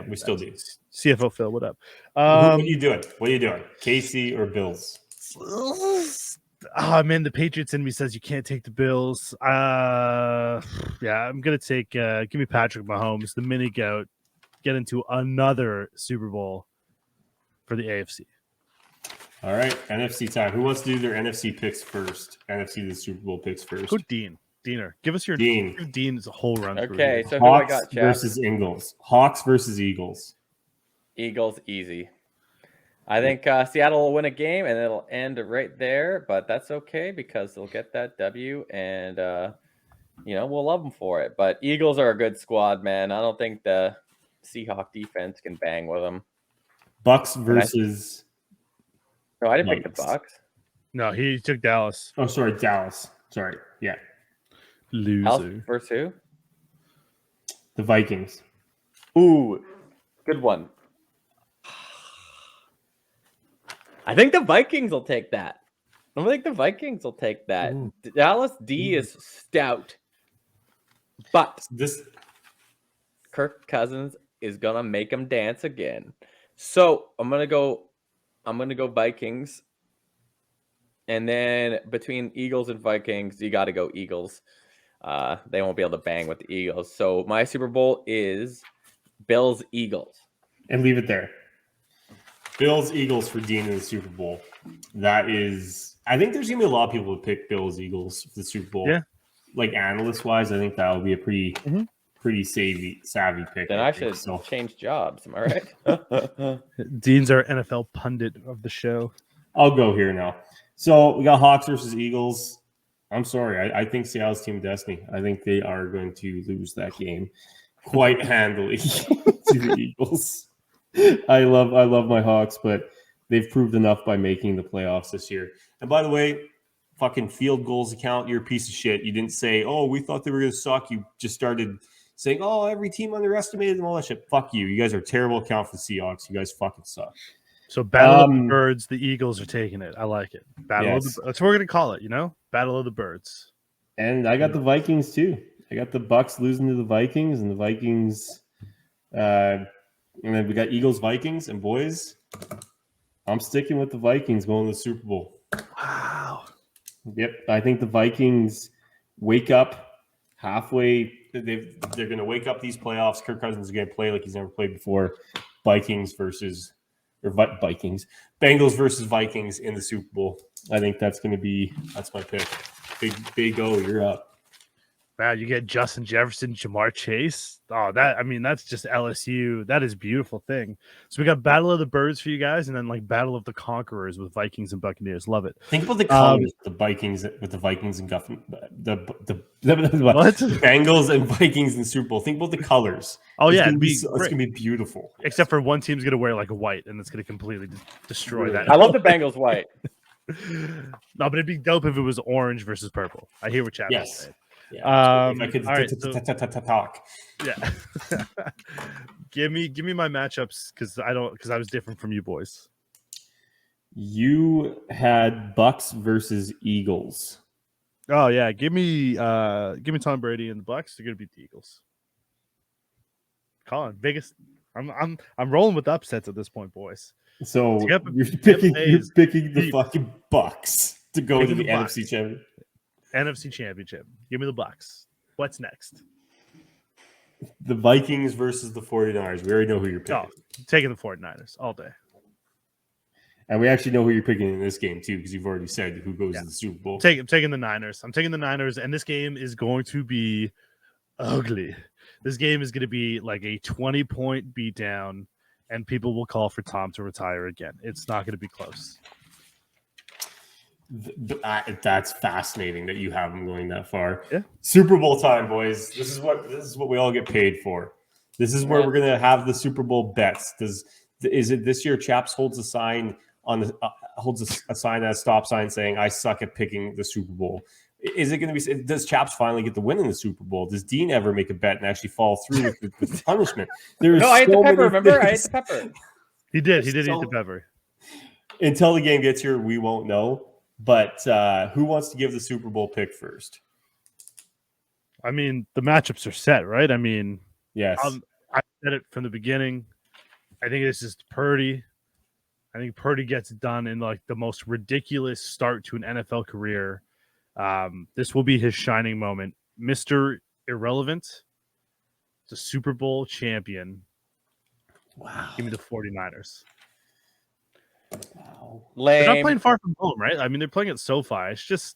We still do. CFO Phil, what up? What are you doing? Casey or Bills? Oh man, the Patriots in me says you can't take the Bills. I'm gonna take. Give me Patrick Mahomes, the mini goat, get into another Super Bowl for the AFC. All right, NFC time. Who wants to do their NFC picks first? NFC the Super Bowl picks first. Go Diener. Give us your Dean. Give Dean's a whole run. Okay, so Hawks who I got, Jeff? versus Eagles. Hawks versus Eagles. Eagles easy. I think Seattle will win a game and it'll end right there, but that's okay because they'll get that W and we'll love them for it. But Eagles are a good squad, man. I don't think the Seahawk defense can bang with them. Bucks versus. No, I didn't pick the Nuggets. Bucks. No, he took Dallas. Oh, sorry, Dallas. Sorry, yeah, Dallas Loser. versus who? the Vikings. Ooh, good one. I think the Vikings will take that. I think the Vikings will take that. Ooh. Dallas D is stout, but This Kirk Cousins is gonna make them dance again. So I'm gonna go Vikings, and then between Eagles and Vikings, you got to go Eagles. They won't be able to bang with the Eagles. So my Super Bowl is Bills Eagles. and leave it there. Bills Eagles for Dean in the Super Bowl. That is, I think there's gonna be a lot of people who pick Bills Eagles for the Super Bowl. Yeah. Like analyst wise, I think that would be a pretty savvy pick. Then I think. should change jobs. Am I right? Dean's our NFL pundit of the show. I'll go here now. So we got Hawks versus Eagles. I'm sorry. I think Seattle's team destiny. I think they are going to lose that game quite handily to the Eagles. I love my Hawks, but they've proved enough by making the playoffs this year. And by the way, fucking field goals account, you're a piece of shit. You didn't say, oh, we thought they were going to suck. You just started saying, oh, every team underestimated them, all that shit. Fuck you. You guys are a terrible account for the Seahawks. You guys fucking suck. So Battle of the Birds, the Eagles are taking it. I like it. Battle of Yes. the, that's what we're gonna call it, you know? Battle of the Birds. And I got the Vikings too. I got the Bucks losing to the Vikings, and the Vikings. And then we got Eagles, Vikings, and boys. I'm sticking with the Vikings going to the Super Bowl. Wow. Yep, I think the Vikings wake up halfway. They're going to wake up these playoffs. Kirk Cousins is going to play like he's never played before. Bengals versus Vikings in the Super Bowl. I think that's my pick. Big O, you're up. Wow, you get Justin Jefferson, Jamar Chase. Oh, that's just LSU. That is a beautiful thing. So we got Battle of the Birds for you guys, and then like Battle of the Conquerors with Vikings and Buccaneers. Love it. Think about the colors of the Vikings with the Vikings and the What? Bengals and Vikings in the Super Bowl. Think about the colors. Oh yeah, it's gonna be beautiful. Except for one team's gonna wear like a white, and it's gonna completely destroy that. I love the Bengals white. No, but it'd be dope if it was orange versus purple. I hear what Chapman's Yes. saying. Yeah. If I could all right, talk. Yeah. give me my matchups because I was different from you boys. You had Bucks versus Eagles. Oh yeah, give me Tom Brady and the Bucks. They're gonna beat the Eagles. Colin, biggest. I'm rolling with upsets at this point, boys. So Tampa you're picking the Deep. fucking Bucks to go to Picking the the Bucks. NFC Championship. NFC Championship. Give me the Bucks. What's next? The Vikings versus the 49ers. We already know who you're picking. Oh, taking the 49ers all day. And we actually know who you're picking in this game, too, because you've already said who goes to the Super Bowl. Taking the Niners. I'm taking the Niners, and this game is going to be ugly. This game is going to be like a 20-point beatdown, and people will call for Tom to retire again. It's not going to be close. That's fascinating that you have them going that far. Yeah. Super Bowl time, boys. This is what we all get paid for. This is where we're gonna have the Super Bowl bets. Is it this year? Chaps holds a sign on the holds a sign, a stop sign saying "I suck at picking the Super Bowl." Is it going to be? Does Chaps finally get the win in the Super Bowl? Does Dean ever make a bet and actually fall through with the punishment? I ate the pepper. Remember, I ate the pepper. He did eat the pepper. Until the game gets here, we won't know. But who wants to give the Super Bowl pick first? I mean, the matchups are set, right? I mean, Yes. I said it from the beginning. I think this is Purdy. I think Purdy gets it done in like the most ridiculous start to an NFL career. This will be his shining moment. Mr. Irrelevant. It's a Super Bowl champion. Wow. Give me the 49ers. Wow. They're not Lame. playing far from home, right? I mean, they're playing at SoFi. It's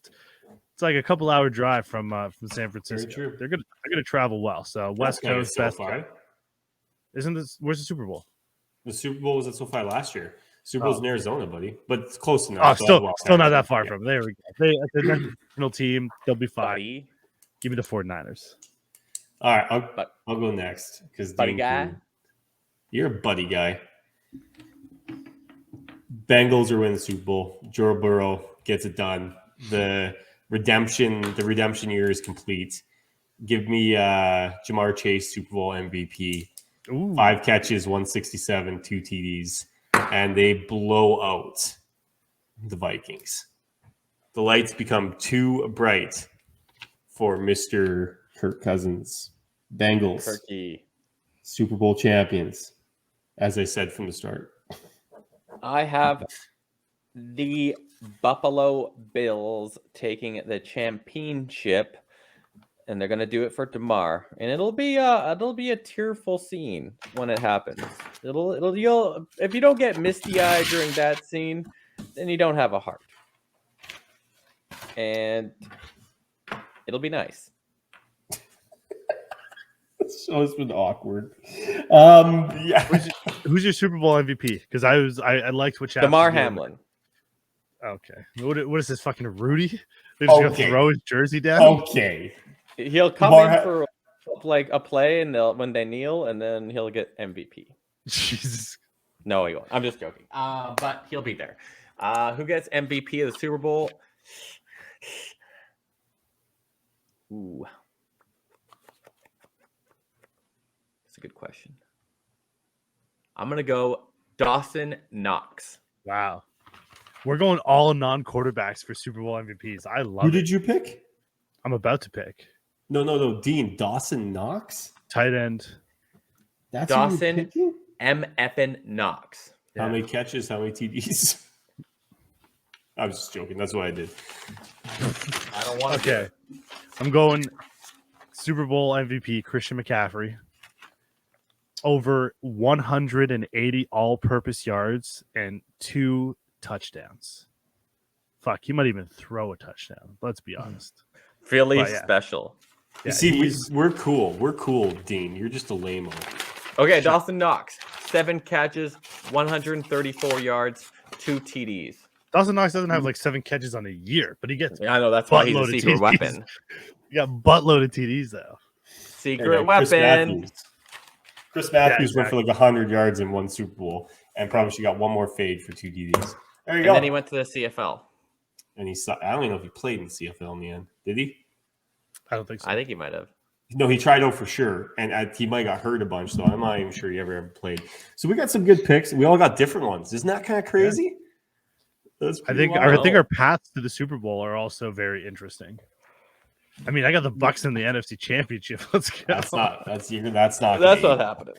like a couple hour drive from San Francisco. true. They're gonna travel well. So West That's Coast, kinda best. SoFi. Isn't this? Where's the Super Bowl? The Super Bowl was at SoFi last year. Super Bowl's in Arizona, buddy, but it's close Oh, enough. still not that far from. There we go. They at the national team, they'll be fine. Buddy. Give me the 49ers. All right, I'll go next because Buddy guy. You're a buddy guy. Bengals are winning the Super Bowl. Joe Burrow gets it done. The redemption year is complete. Give me Jamar Chase, Super Bowl MVP. Ooh. 5 catches, 167, 2 TDs, and they blow out the Vikings. The lights become too bright for Mr. Kirk Cousins. Bengals, Turkey. Super Bowl champions, as I said from the start. I have the Buffalo Bills taking the championship, and they're gonna do it for tomorrow, and it'll be a tearful scene when it happens. You'll if you don't get misty eyed during that scene, then you don't have a heart, and it'll be nice. This show's been awkward. Yeah. Who's your Super Bowl MVP? Because I liked what Chaps Damar was doing. Hamlin. Okay. What is this fucking Rudy? They're just Okay. gonna throw his jersey down. Okay. He'll come in for like a play, and when they kneel, and then he'll get MVP. Jesus. No, he won't. I'm just joking. But he'll be there. Who gets MVP of the Super Bowl? Ooh, that's a good question. I'm gonna go Dawson Knox. Wow. We're going all non-quarterbacks for Super Bowl MVPs. I love Who it. did you pick? I'm about to pick No. Dean, Dawson Knox? tight end. That's who you're Dawson picking? M. Knox. How many catches? How many TDs? I was just joking. That's what I did. I don't want to. Okay. I'm going Super Bowl MVP Christian McCaffrey. Over 180 all-purpose yards and 2 touchdowns. Fuck, he might even throw a touchdown. Let's be honest. Philly But yeah. special. Yeah, You see, he's- we're cool. We're cool, Dean. You're just a lame-o. Okay, Dawson Knox, 7 catches, 134 yards, 2 TDs. Dawson Knox doesn't have like 7 catches on a year, but he gets Yeah, I know that's why he's a buttload of secret TDs. weapon. He got buttload of TDs though. Secret Chris weapon. Matthews. Chris Matthews went for like 100 yards in 1 Super Bowl, and probably she got 1 more fade for 2 TDs. There you And go. then he went to the CFL. And he saw. I don't even know if he played in the CFL in the end. Did he? I don't think so. I think he might have. No, he tried out for sure, and he might have got hurt a bunch. So I'm not even sure he ever played. So we got some good picks. We all got different ones. Isn't that kind of crazy? That's I pretty think wild. our paths to the Super Bowl are also very interesting. I mean, I got the Bucks in the NFC Championship. Let's go. That's not That's gonna- not happening.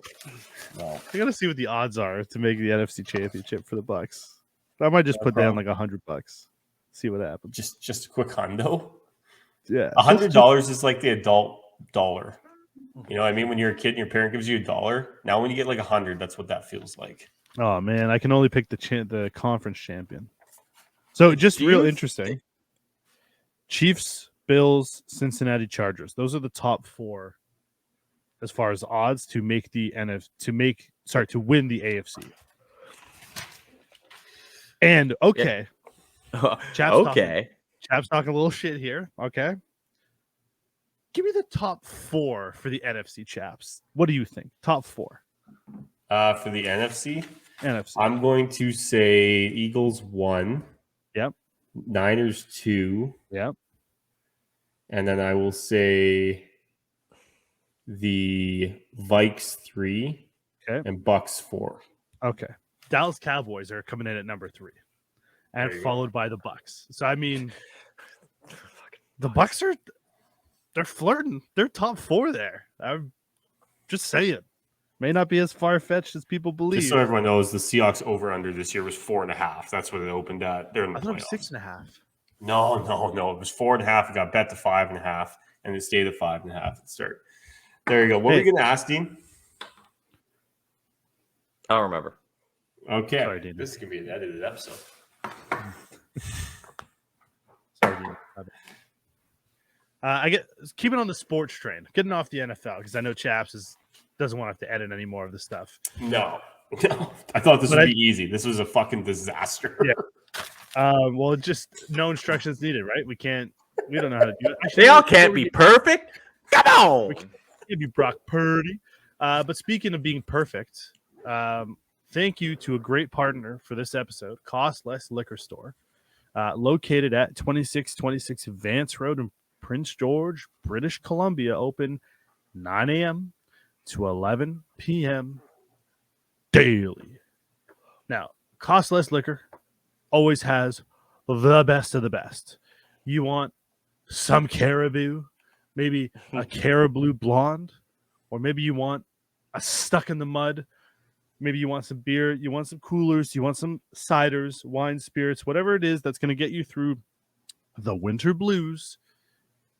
No. I gotta see what the odds are to make the NFC Championship for the Bucks. I might just No put down problem. like $100. See what happens. Just a quick hundo. Yeah, $100 is like the adult dollar. You know what I mean? When you're a kid and your parent gives you $1. Now when you get like 100, that's what that feels like. Oh man, I can only pick the conference champion. So just Do real you- interesting. Chiefs, Bills, Cincinnati Chargers. Those are the top 4 as far as odds to make the to win the AFC. And okay, Chap's talking a little shit here. Okay. Give me the top 4 for the NFC, Chaps. What do you think? Top 4 For the NFC, NFC. I'm going to say Eagles 1. Yep. Niners 2. Yep. And then I will say the Vikes 3. Okay. And Bucks 4. Okay. Dallas Cowboys are coming in at number 3, and There you followed by the Bucks. So I mean, the Bucks they're flirting. They're top 4 there. I'm just saying. May not be as far fetched as people believe. Just so everyone knows, the Seahawks over under this year was 4.5. That's what it opened at. They're in the I thought it playoffs. was 6.5. No. It was 4.5. It got bet to 5.5, and it stayed at 5.5 at the start. There you go. What were Hey. you going to ask, Dean? I don't remember. Okay. Sorry, Dean. This is going to be an edited episode. Sorry, Dean. My bad. I get keeping on the sports train, getting off the NFL because I know Chaps doesn't want to have to edit any more of the stuff. No. I thought this But would be easy. This was a fucking disaster. Yeah. Well, just no instructions needed, right? We don't know how to do it. Actually, They all before can't we be get- perfect. Come on. Maybe Brock Purdy. But speaking of being perfect, Thank you to a great partner for this episode, Cost Less Liquor Store, located at 2626 Vance Road in Prince George, British Columbia, open 9 a.m. to 11 p.m. daily. Now, Cost Less Liquor always has the best of the best. You want some Caribou, maybe a Caribou Blonde, or maybe you want a Stuck in the Mud. Maybe you want some beer, you want some coolers, you want some ciders, wine, spirits, whatever it is that's going to get you through the winter blues.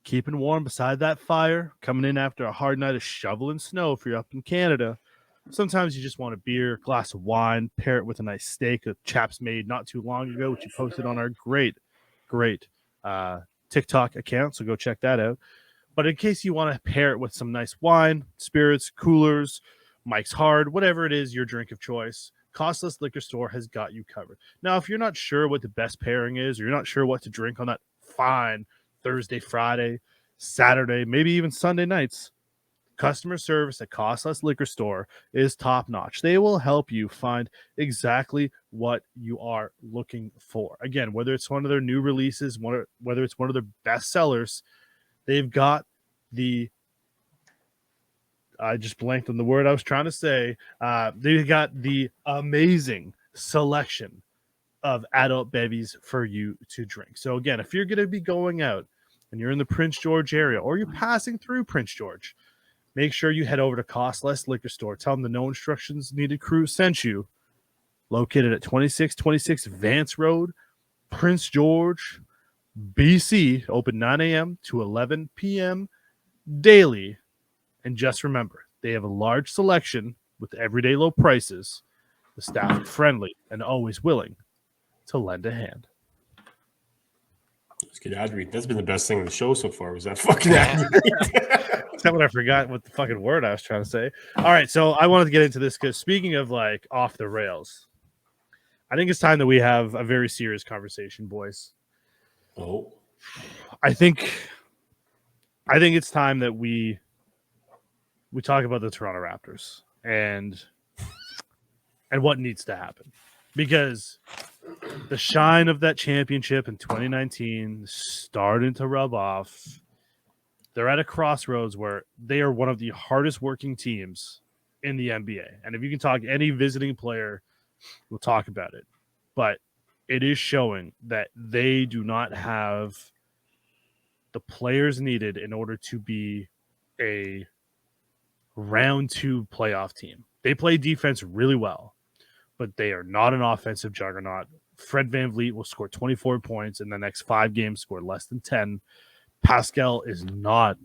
Keeping warm beside that fire, coming in after a hard night of shoveling snow if you're up in Canada. Sometimes you just want a beer, glass of wine, pair it with a nice steak that Chaps made not too long ago, which you posted on our great TikTok account, so go check that out. But in case you want to pair it with some nice wine, spirits, coolers, Mike's Hard, whatever it is, your drink of choice, Cost Less Liquor Store has got you covered. Now, if you're not sure what the best pairing is, or you're not sure what to drink on that fine Thursday, Friday, Saturday, maybe even Sunday nights, customer service at Cost Less Liquor Store is top notch. They will help you find exactly what you are looking for. Again, whether it's one of their new releases, whether it's one of their best sellers, they've got the I just blanked on the word I was trying to say. They've got the amazing selection of adult bevies for you to drink. So again, if you're going to be going out and you're in the Prince George area or you're passing through Prince George, make sure you head over to Cost Less Liquor Store. Tell them the No Instructions Needed crew sent you. Located at 2626 Vance Road, Prince George, BC. Open 9 a.m. to 11 p.m. daily. And just remember, they have a large selection with everyday low prices. The staff are friendly and always willing to lend a hand. That's good ad read. That's been the best thing of the show so far. Was that fucking ad read? Except when I forgot what the fucking word I was trying to say. All right, so I wanted to get into this because speaking of like off the rails, I think it's time that we have a very serious conversation, boys. Oh, I think it's time that we talk about the Toronto Raptors and what needs to happen, because the shine of that championship in 2019 is starting to rub off. They're at a crossroads where they are one of the hardest working teams in the NBA. And if you can talk any visiting player, we'll talk about it. But it is showing that they do not have the players needed in order to be a round 2 playoff team. They play defense really well, but they are not an offensive juggernaut. Fred VanVleet will score 24 points in the next 5 games, score less than 10. Pascal is not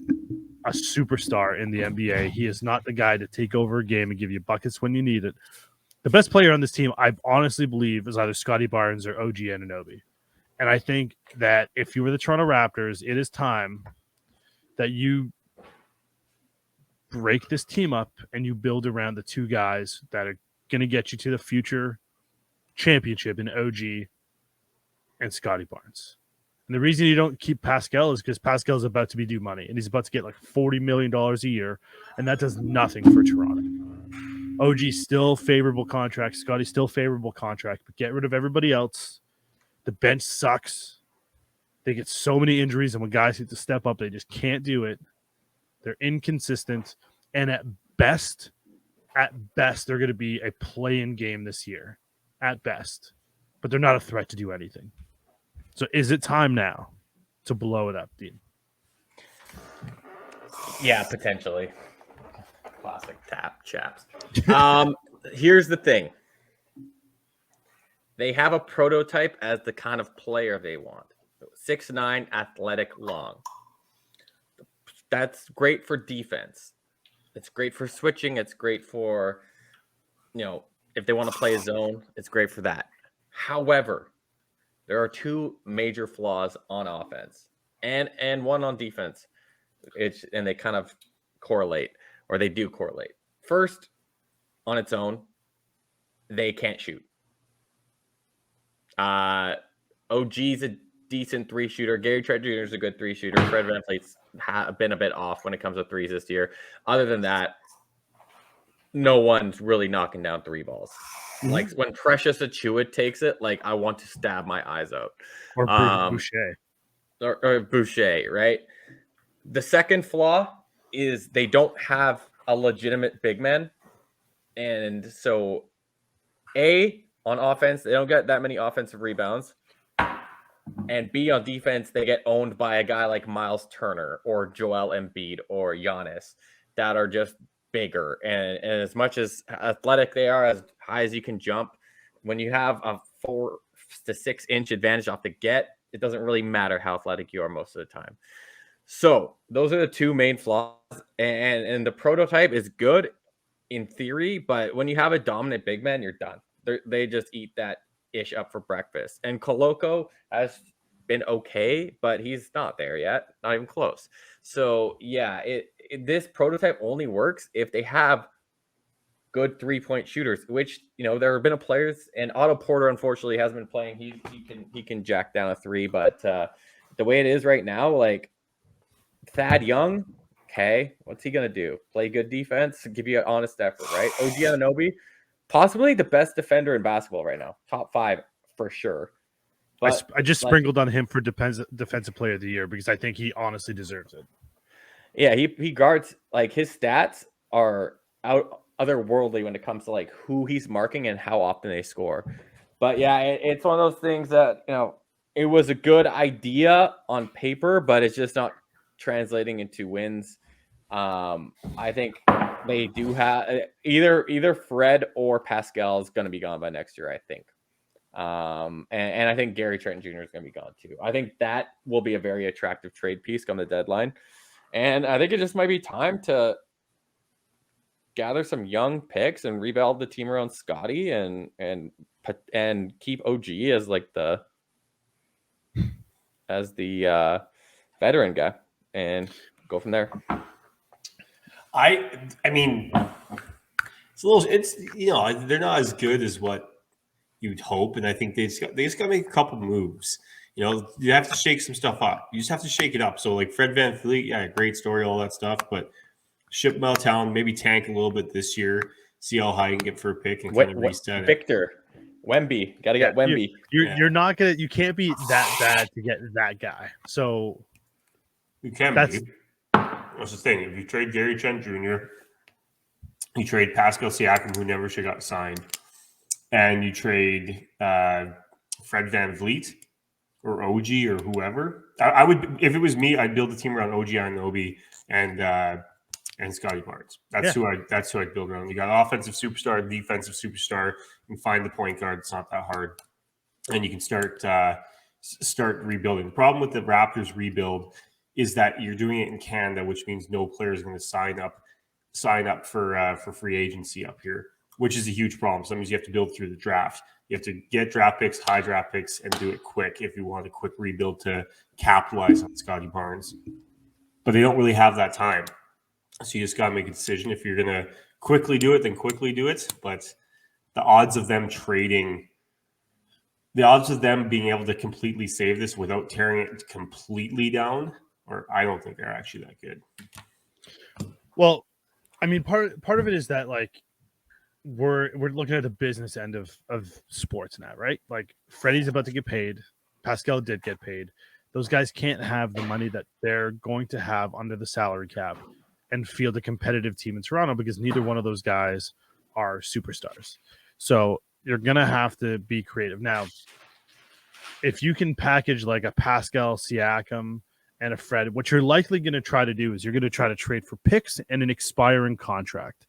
a superstar in the NBA. He is not the guy to take over a game and give you buckets when you need it. The best player on this team, I honestly believe, is either Scotty Barnes or OG Anunoby. And I think that if you were the Toronto Raptors, it is time that you break this team up and you build around the 2 guys that are going to get you to the future championship in OG and Scotty Barnes. And the reason you don't keep Pascal is because Pascal is about to be due money, and he's about to get like $40 million a year, and that does nothing for Toronto. OG still favorable contract, Scotty still favorable contract, but get rid of everybody else. The bench sucks. They get so many injuries, and when guys need to step up, they just can't do it. They're inconsistent, and at best, they're going to be a play-in game this year, at best. But they're not a threat to do anything. So is it time now to blow it up, Dean? Yeah, potentially. Classic Chaps. Here's the thing. They have a prototype as the kind of player they want. 6'9", athletic, long. That's great for defense. It's great for switching. It's great for, if they want to play a zone, it's great for that. However, there are 2 major flaws on offense and one on defense. And they kind of correlate, or they do correlate. First, on its own, they can't shoot. OG's a decent 3 shooter. Gary Trent Jr. is a good 3 shooter. Fred VanVleet's been a bit off when it comes to threes this year. Other than that, no one's really knocking down 3 balls. Like when Precious Achua takes it, like I want to stab my eyes out. Or Boucher. Or Boucher, right? The second flaw is they don't have a legitimate big man. And so, A, on offense, they don't get that many offensive rebounds. And B, on defense, they get owned by a guy like Miles Turner or Joel Embiid or Giannis that are just bigger. And as much as athletic they are, as high as you can jump, when you have a 4 to 6 inch advantage off the get, it doesn't really matter how athletic you are most of the time. So those are the 2 main flaws. And the prototype is good in theory, but when you have a dominant big man, you're done. They just eat that ish up for breakfast. And Koloko has been okay, but he's not there yet, not even close. So yeah, this prototype only works if they have good 3-point shooters, which, you know, there have been players, and Otto Porter unfortunately hasn't been playing. He can jack down a 3, but the way it is right now, like Thad Young, okay, what's he gonna do? Play good defense, give you an honest effort, right? OG Anunoby, possibly the best defender in basketball right now, top 5 for sure. But I just sprinkled on him for defensive player of the year because I think he honestly deserves it. Yeah, he guards, like his stats are otherworldly when it comes to like who he's marking and how often they score. But yeah, it's one of those things that, you know, it was a good idea on paper, but it's just not translating into wins. I think they do have either Fred or Pascal is going to be gone by next year, I think. And I think Gary Trent Jr. is going to be gone too. I think that will be a very attractive trade piece come the deadline. And I think it just might be time to gather some young picks and rebuild the team around Scotty and keep OG as like the veteran guy and go from there. I mean, it's you know, they're not as good as what you'd hope, and I think they just got to make a couple moves. You know, you have to shake some stuff up. You just have to shake it up. So like Fred VanVleet, yeah, great story, all that stuff, but ship him out of town, maybe tank a little bit this year, see how high you can get for a pick and kind of reset it. Victor Wemby, got to get Wemby. You're not gonna. You can't be that bad to get that guy. So you can. That's the thing. If you trade Gary Trent Jr., you trade Pascal Siakam, who never should have got signed, and you trade Fred VanVleet or OG or whoever. I would, if it was me, I'd build a team around OG Anunoby and Scotty Barnes. That's who I'd build around. You got offensive superstar, defensive superstar. You can find the point guard. It's not that hard, and you can start rebuilding. The problem with the Raptors rebuild is that you're doing it in Canada, which means no player is going to sign up for free agency up here, which is a huge problem. Sometimes you have to build through the draft. You have to get draft picks, high draft picks, and do it quick if you want a quick rebuild to capitalize on Scotty Barnes. But they don't really have that time. So you just got to make a decision. If you're going to quickly do it, then quickly do it. But the odds of them being able to completely save this without tearing it completely down, or I don't think they're actually that good. Well, I mean, part of it is that like we're looking at the business end of sports now, right? Like Freddie's about to get paid. Pascal did get paid. Those guys can't have the money that they're going to have under the salary cap and field a competitive team in Toronto because neither one of those guys are superstars. So you're going to have to be creative. Now, if you can package like a Pascal Siakam and a Fred, what you're likely going to try to do is you're going to try to trade for picks and an expiring contract.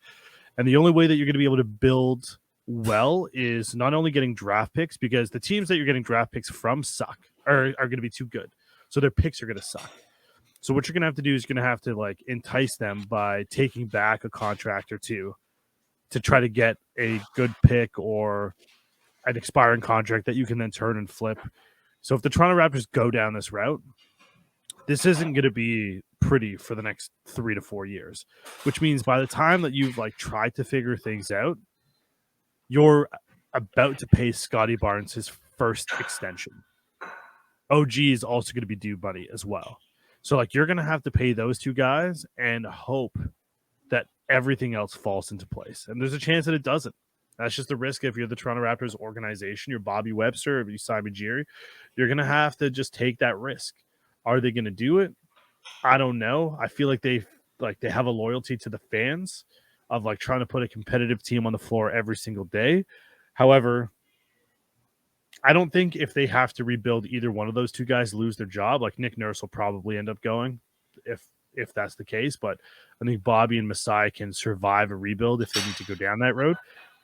And the only way that you're going to be able to build well is not only getting draft picks, because the teams that you're getting draft picks from suck are going to be too good. So their picks are going to suck. So what you're going to have to do is you're going to have to like entice them by taking back a contract or two to try to get a good pick or an expiring contract that you can then turn and flip. So if the Toronto Raptors go down this route, this isn't going to be pretty for the next 3 to 4 years, which means by the time that you've like tried to figure things out, you're about to pay Scotty Barnes his first extension. OG is also going to be due money as well. So like you're going to have to pay those two guys and hope that everything else falls into place. And there's a chance that it doesn't. That's just the risk. If you're the Toronto Raptors organization, you're Bobby Webster, if you Simon Ujiri, you're going to have to just take that risk. Are they going to do it? I don't know. I feel like they have a loyalty to the fans of like trying to put a competitive team on the floor every single day. However, I don't think if they have to rebuild, either one of those two guys lose their job. Like Nick Nurse will probably end up going if that's the case. But I think Bobby and Masai can survive a rebuild if they need to go down that road.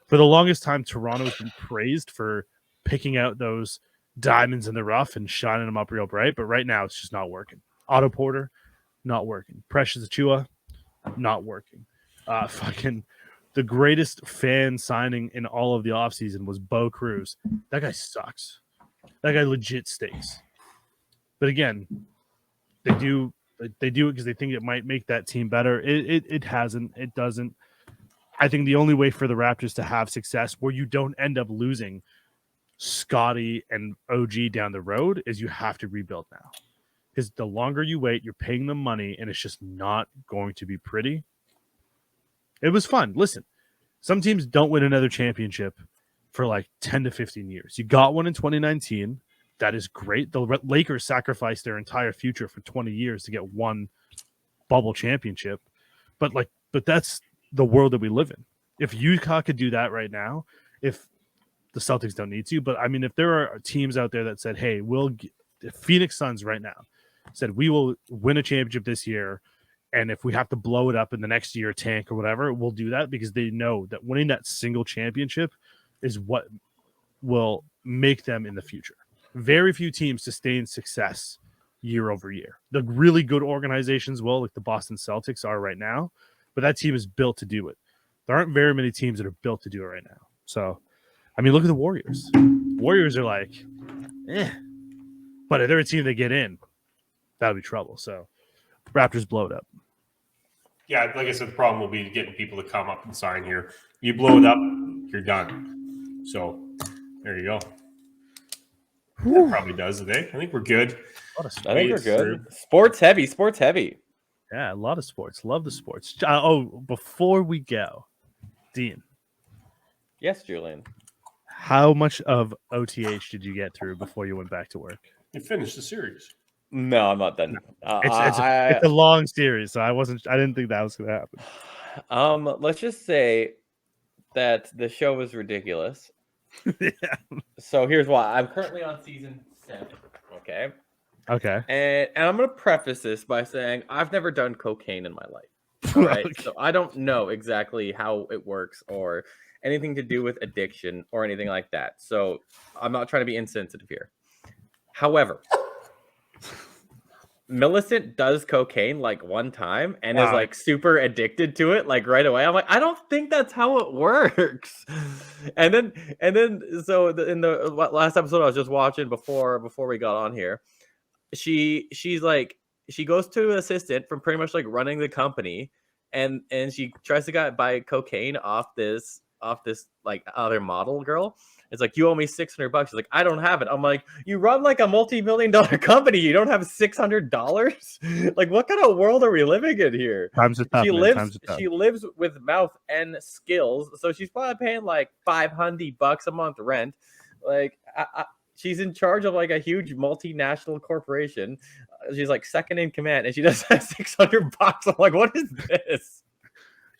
For the longest time, Toronto's been praised for picking out those diamonds in the rough and shining them up real bright. But right now, it's just not working. Otto Porter, not working. Precious Achiuwa, not working. Fucking the greatest fan signing in all of the offseason was Bo Cruz. That guy sucks. That guy legit stinks. But again, they do it because they think it might make that team better. It hasn't. It doesn't. I think the only way for the Raptors to have success where you don't end up losing Scotty and OG down the road is you have to rebuild now. Because the longer you wait, you're paying them money, and it's just not going to be pretty. It was fun. Listen, some teams don't win another championship for like 10 to 15 years. You got one in 2019. That is great. The Lakers sacrificed their entire future for 20 years to get one bubble championship. But that's the world that we live in. If Utah could do that right now, if the Celtics don't need to, but I mean, if there are teams out there that said, hey, the Phoenix Suns right now said, we will win a championship this year, and if we have to blow it up in the next year, tank or whatever, we'll do that because they know that winning that single championship is what will make them in the future. Very few teams sustain success year over year. The really good organizations will, like the Boston Celtics are right now, but that team is built to do it. There aren't very many teams that are built to do it right now. So, I mean, look at the Warriors. Warriors are like, but if they're a team that get in, that would be trouble. So, Raptors blow it up. Yeah, like I said, the problem will be getting people to come up and sign here. You blow it up, you're done. So, there you go. That probably does it, eh? I think we're good. I think we're good. Sports heavy. Yeah, a lot of sports. Love the sports. Before we go, Dean. Yes, Julian. How much of OTH did you get through before you went back to work? You finished the series. No, I'm not done. It's a long series, so I didn't think that was going to happen. Let's just say that the show was ridiculous. Yeah. So here's why. I'm currently on season 7. Okay. And I'm going to preface this by saying I've never done cocaine in my life. All right. Okay. So I don't know exactly how it works or anything to do with addiction or anything like that. So I'm not trying to be insensitive here. However, Millicent does cocaine like one time and is like super addicted to it like right away. I'm like, I don't think that's how it works. And then so in the last episode I was just watching before we got on here, she's like, she goes to an assistant from pretty much like running the company and she tries to buy cocaine off this like other model girl. It's like, you owe me $600. She's like, I don't have it. I'm like, you run like a multi-million-dollar company. You don't have $600? Like, what kind of world are we living in here? Times are tough. She lives with mouth and skills, so she's probably paying like $500 a month rent. Like, she's in charge of like a huge multinational corporation. She's like second in command, and she does have $600. I'm like, what is this?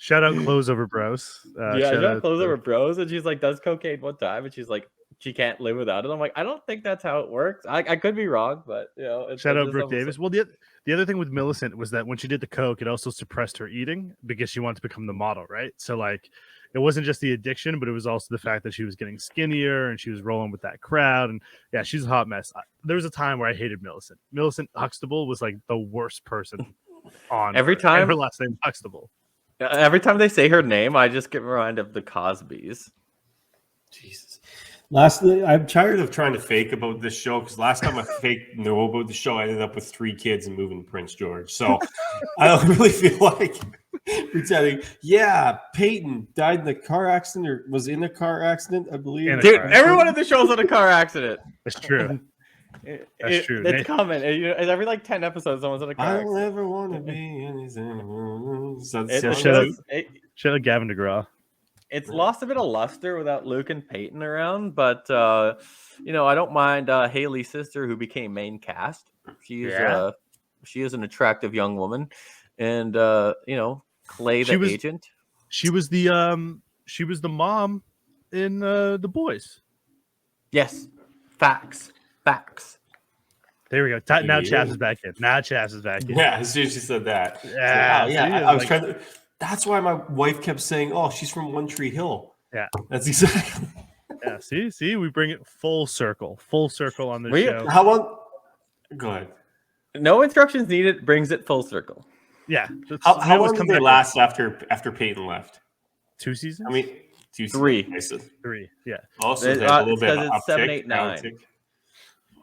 Shout out Clothes Over Bros. Shout out Clothes Over Bros. And she's like, does cocaine one time, and she's like, she can't live without it. I'm like, I don't think that's how it works. I could be wrong, but you know. Shout out Brooke Davis. Well, the other thing with Millicent was that when she did the coke, it also suppressed her eating because she wanted to become the model, right? So like, it wasn't just the addiction, but it was also the fact that she was getting skinnier and she was rolling with that crowd. And yeah, she's a hot mess. There was a time where I hated Millicent. Millicent Huxtable was like the worst person on every time. Her last name Huxtable. Every time they say her name, I just get reminded of the Cosbys. Jesus. Lastly, I'm tired of trying to fake about this show because last time I faked know about the show, I ended up with 3 kids and moving to Prince George. So I don't really feel like pretending. Yeah, Peyton died in a car accident or was in a car accident, I believe. Dude, everyone in the show's in a car accident. It's true. That's true. It's coming. Every like 10 episodes, someone's in a I car don't accident. ever want to be in his enemies. Shout out Gavin DeGraw. It's lost a bit of luster without Luke and Peyton around, but I don't mind Haley's sister who became main cast. She is an attractive young woman, and Clay the agent. She was the mom in The Boys. Yes, facts. There we go. Now Chaz is back in. Yeah, as soon as she said that. Yeah, I was trying to. That's why my wife kept saying, "Oh, she's from One Tree Hill." Yeah, that's exactly. Yeah, see, we bring it full circle on the show. How long? Go ahead. No instructions needed. Brings it full circle. Yeah. How long did they last after Peyton left? 2 seasons. I mean, 3. 3. Yeah. Also, there's a little bit of it's 7, 8, 9.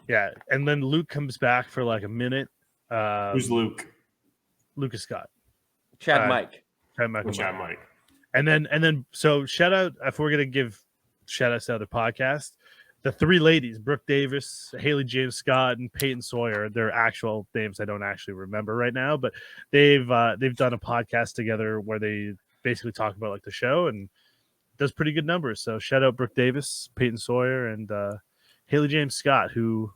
Yeah, and then Luke comes back for like a minute. Who's Luke? Lucas Scott. Chad Mike. And then so shout out, if we're gonna give shout outs to other podcasts, the 3 ladies, Brooke Davis, Haley James Scott, and Peyton Sawyer, their actual names I don't actually remember right now, but they've done a podcast together where they basically talk about like the show and does pretty good numbers. So shout out Brooke Davis, Peyton Sawyer, and Haley James Scott, who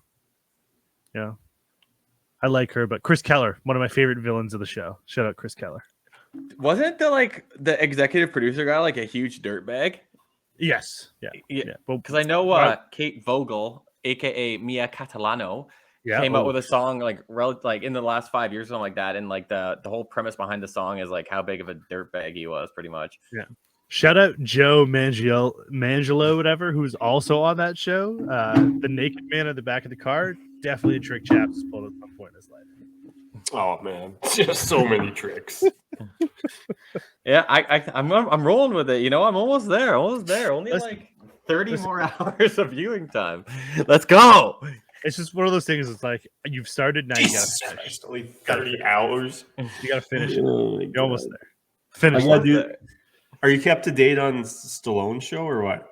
I like her, but Chris Keller, one of my favorite villains of the show. Shout out Chris Keller. Wasn't the executive producer guy like a huge dirtbag? Yes. Yeah. Because I know Kate Vogel, aka Mia Catalano, came out with a song like in the last 5 years or something like that, and like the whole premise behind the song is like how big of a dirtbag he was, pretty much. Yeah. Shout out Joe Mangelo, whatever, who's also on that show. The naked man at the back of the car, definitely a trick Chaps has pulled at some point in his life. Oh man, just so many tricks. Yeah, I'm rolling with it. I'm almost there. Only like 30 more hours of viewing time. Let's go. It's just one of those things. It's like you've started, now you gotta finish. Only 30 hours. You gotta finish it. You're almost there. Finish it. Are you kept to date on Stallone show or what?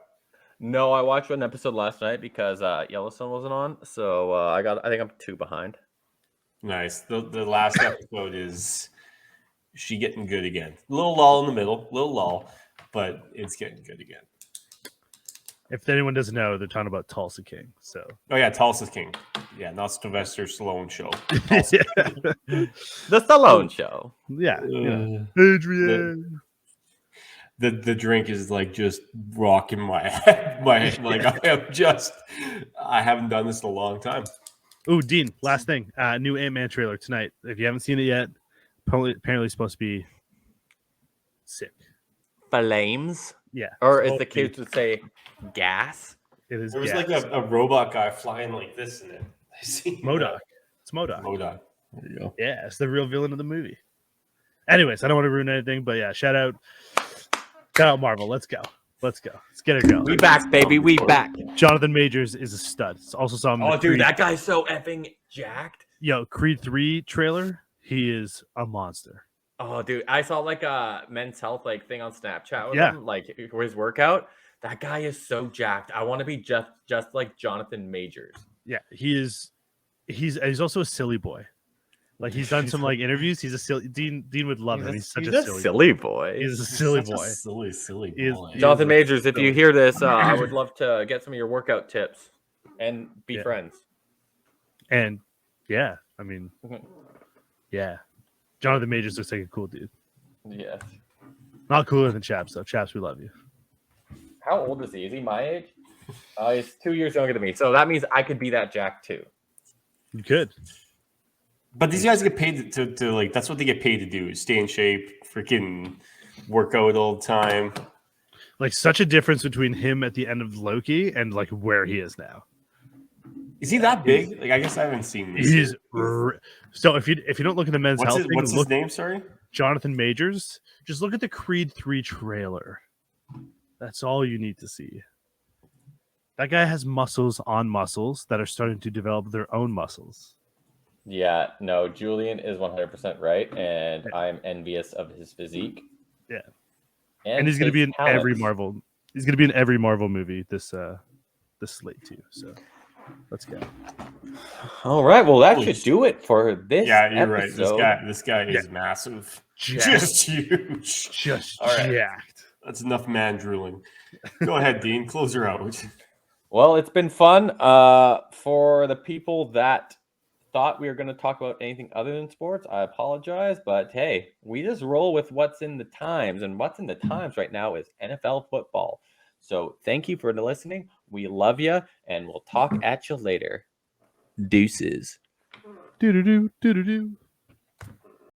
No, I watched one episode last night because Yellowstone wasn't on. So I think I'm 2 behind. Nice. The last episode is she getting good again. A little lull in the middle, but it's getting good again. If anyone doesn't know, they're talking about Tulsa King. So. Oh yeah, Tulsa King. Yeah, not Sylvester Stallone show. The Stallone show. Yeah. Adrian. The drink is like just rocking my head. Like I haven't done this in a long time. Ooh, Dean, last thing. New Ant-Man trailer tonight. If you haven't seen it yet, apparently supposed to be sick. Flames? Yeah. Or as the kids would say, gas? It is. There was like a robot guy flying like this in it. MODOK. It's MODOK. MODOK. There you go. Yeah, it's the real villain of the movie. Anyways, I don't want to ruin anything, but yeah, shout out Marvel. Let's go. Let's get it going. We back, baby. We back. Jonathan Majors is a stud. Also saw him. Oh, dude, that guy's so effing jacked. Yo, Creed 3 trailer. He is a monster. Oh, dude, I saw like a Men's Health like thing on Snapchat with him, like for his workout. That guy is so jacked. I want to be just like Jonathan Majors. Yeah, he's also a silly boy. Like he's done some like interviews. He's a silly Dean would love him. He's such a silly boy. He's a silly boy. Silly boy. Jonathan Majors, if you hear this, I would love to get some of your workout tips and be friends. And yeah, I mean, yeah, Jonathan Majors looks like a cool dude. Yes. Not cooler than Chaps though. Chaps, we love you. How old is he? Is he my age? He's 2 years younger than me, so that means I could be that jack too. You could. But these guys get paid to like, that's what they get paid to do, stay in shape, freaking work out all the time. Like such a difference between him at the end of Loki and like where he is now. Is he that big? Like I guess I haven't seen this. So if you don't look at the Men's Health, what's his name? Sorry, Jonathan Majors. Just look at the Creed 3 trailer. That's all you need to see. That guy has muscles on muscles that are starting to develop their own muscles. Yeah, no, Julian is 100% right, and I'm envious of his physique. Yeah, and he's going to be in every Marvel. He's going to be in every Marvel movie this slate too. So Let's go. All right. Well, that Holy should do it for this. Yeah, you're right. episode. This guy is massive. Jacked. Just huge. Just All right. jacked. That's enough man drooling. Go ahead, Dean. Close her out. Well, it's been fun. For the people that thought we were going to talk about anything other than sports, I apologize. But hey, we just roll with what's in the times. And what's in the times right now is NFL football. So thank you for listening. We love you, and we'll talk at you later. Deuces. Do-do-do, do-do-do.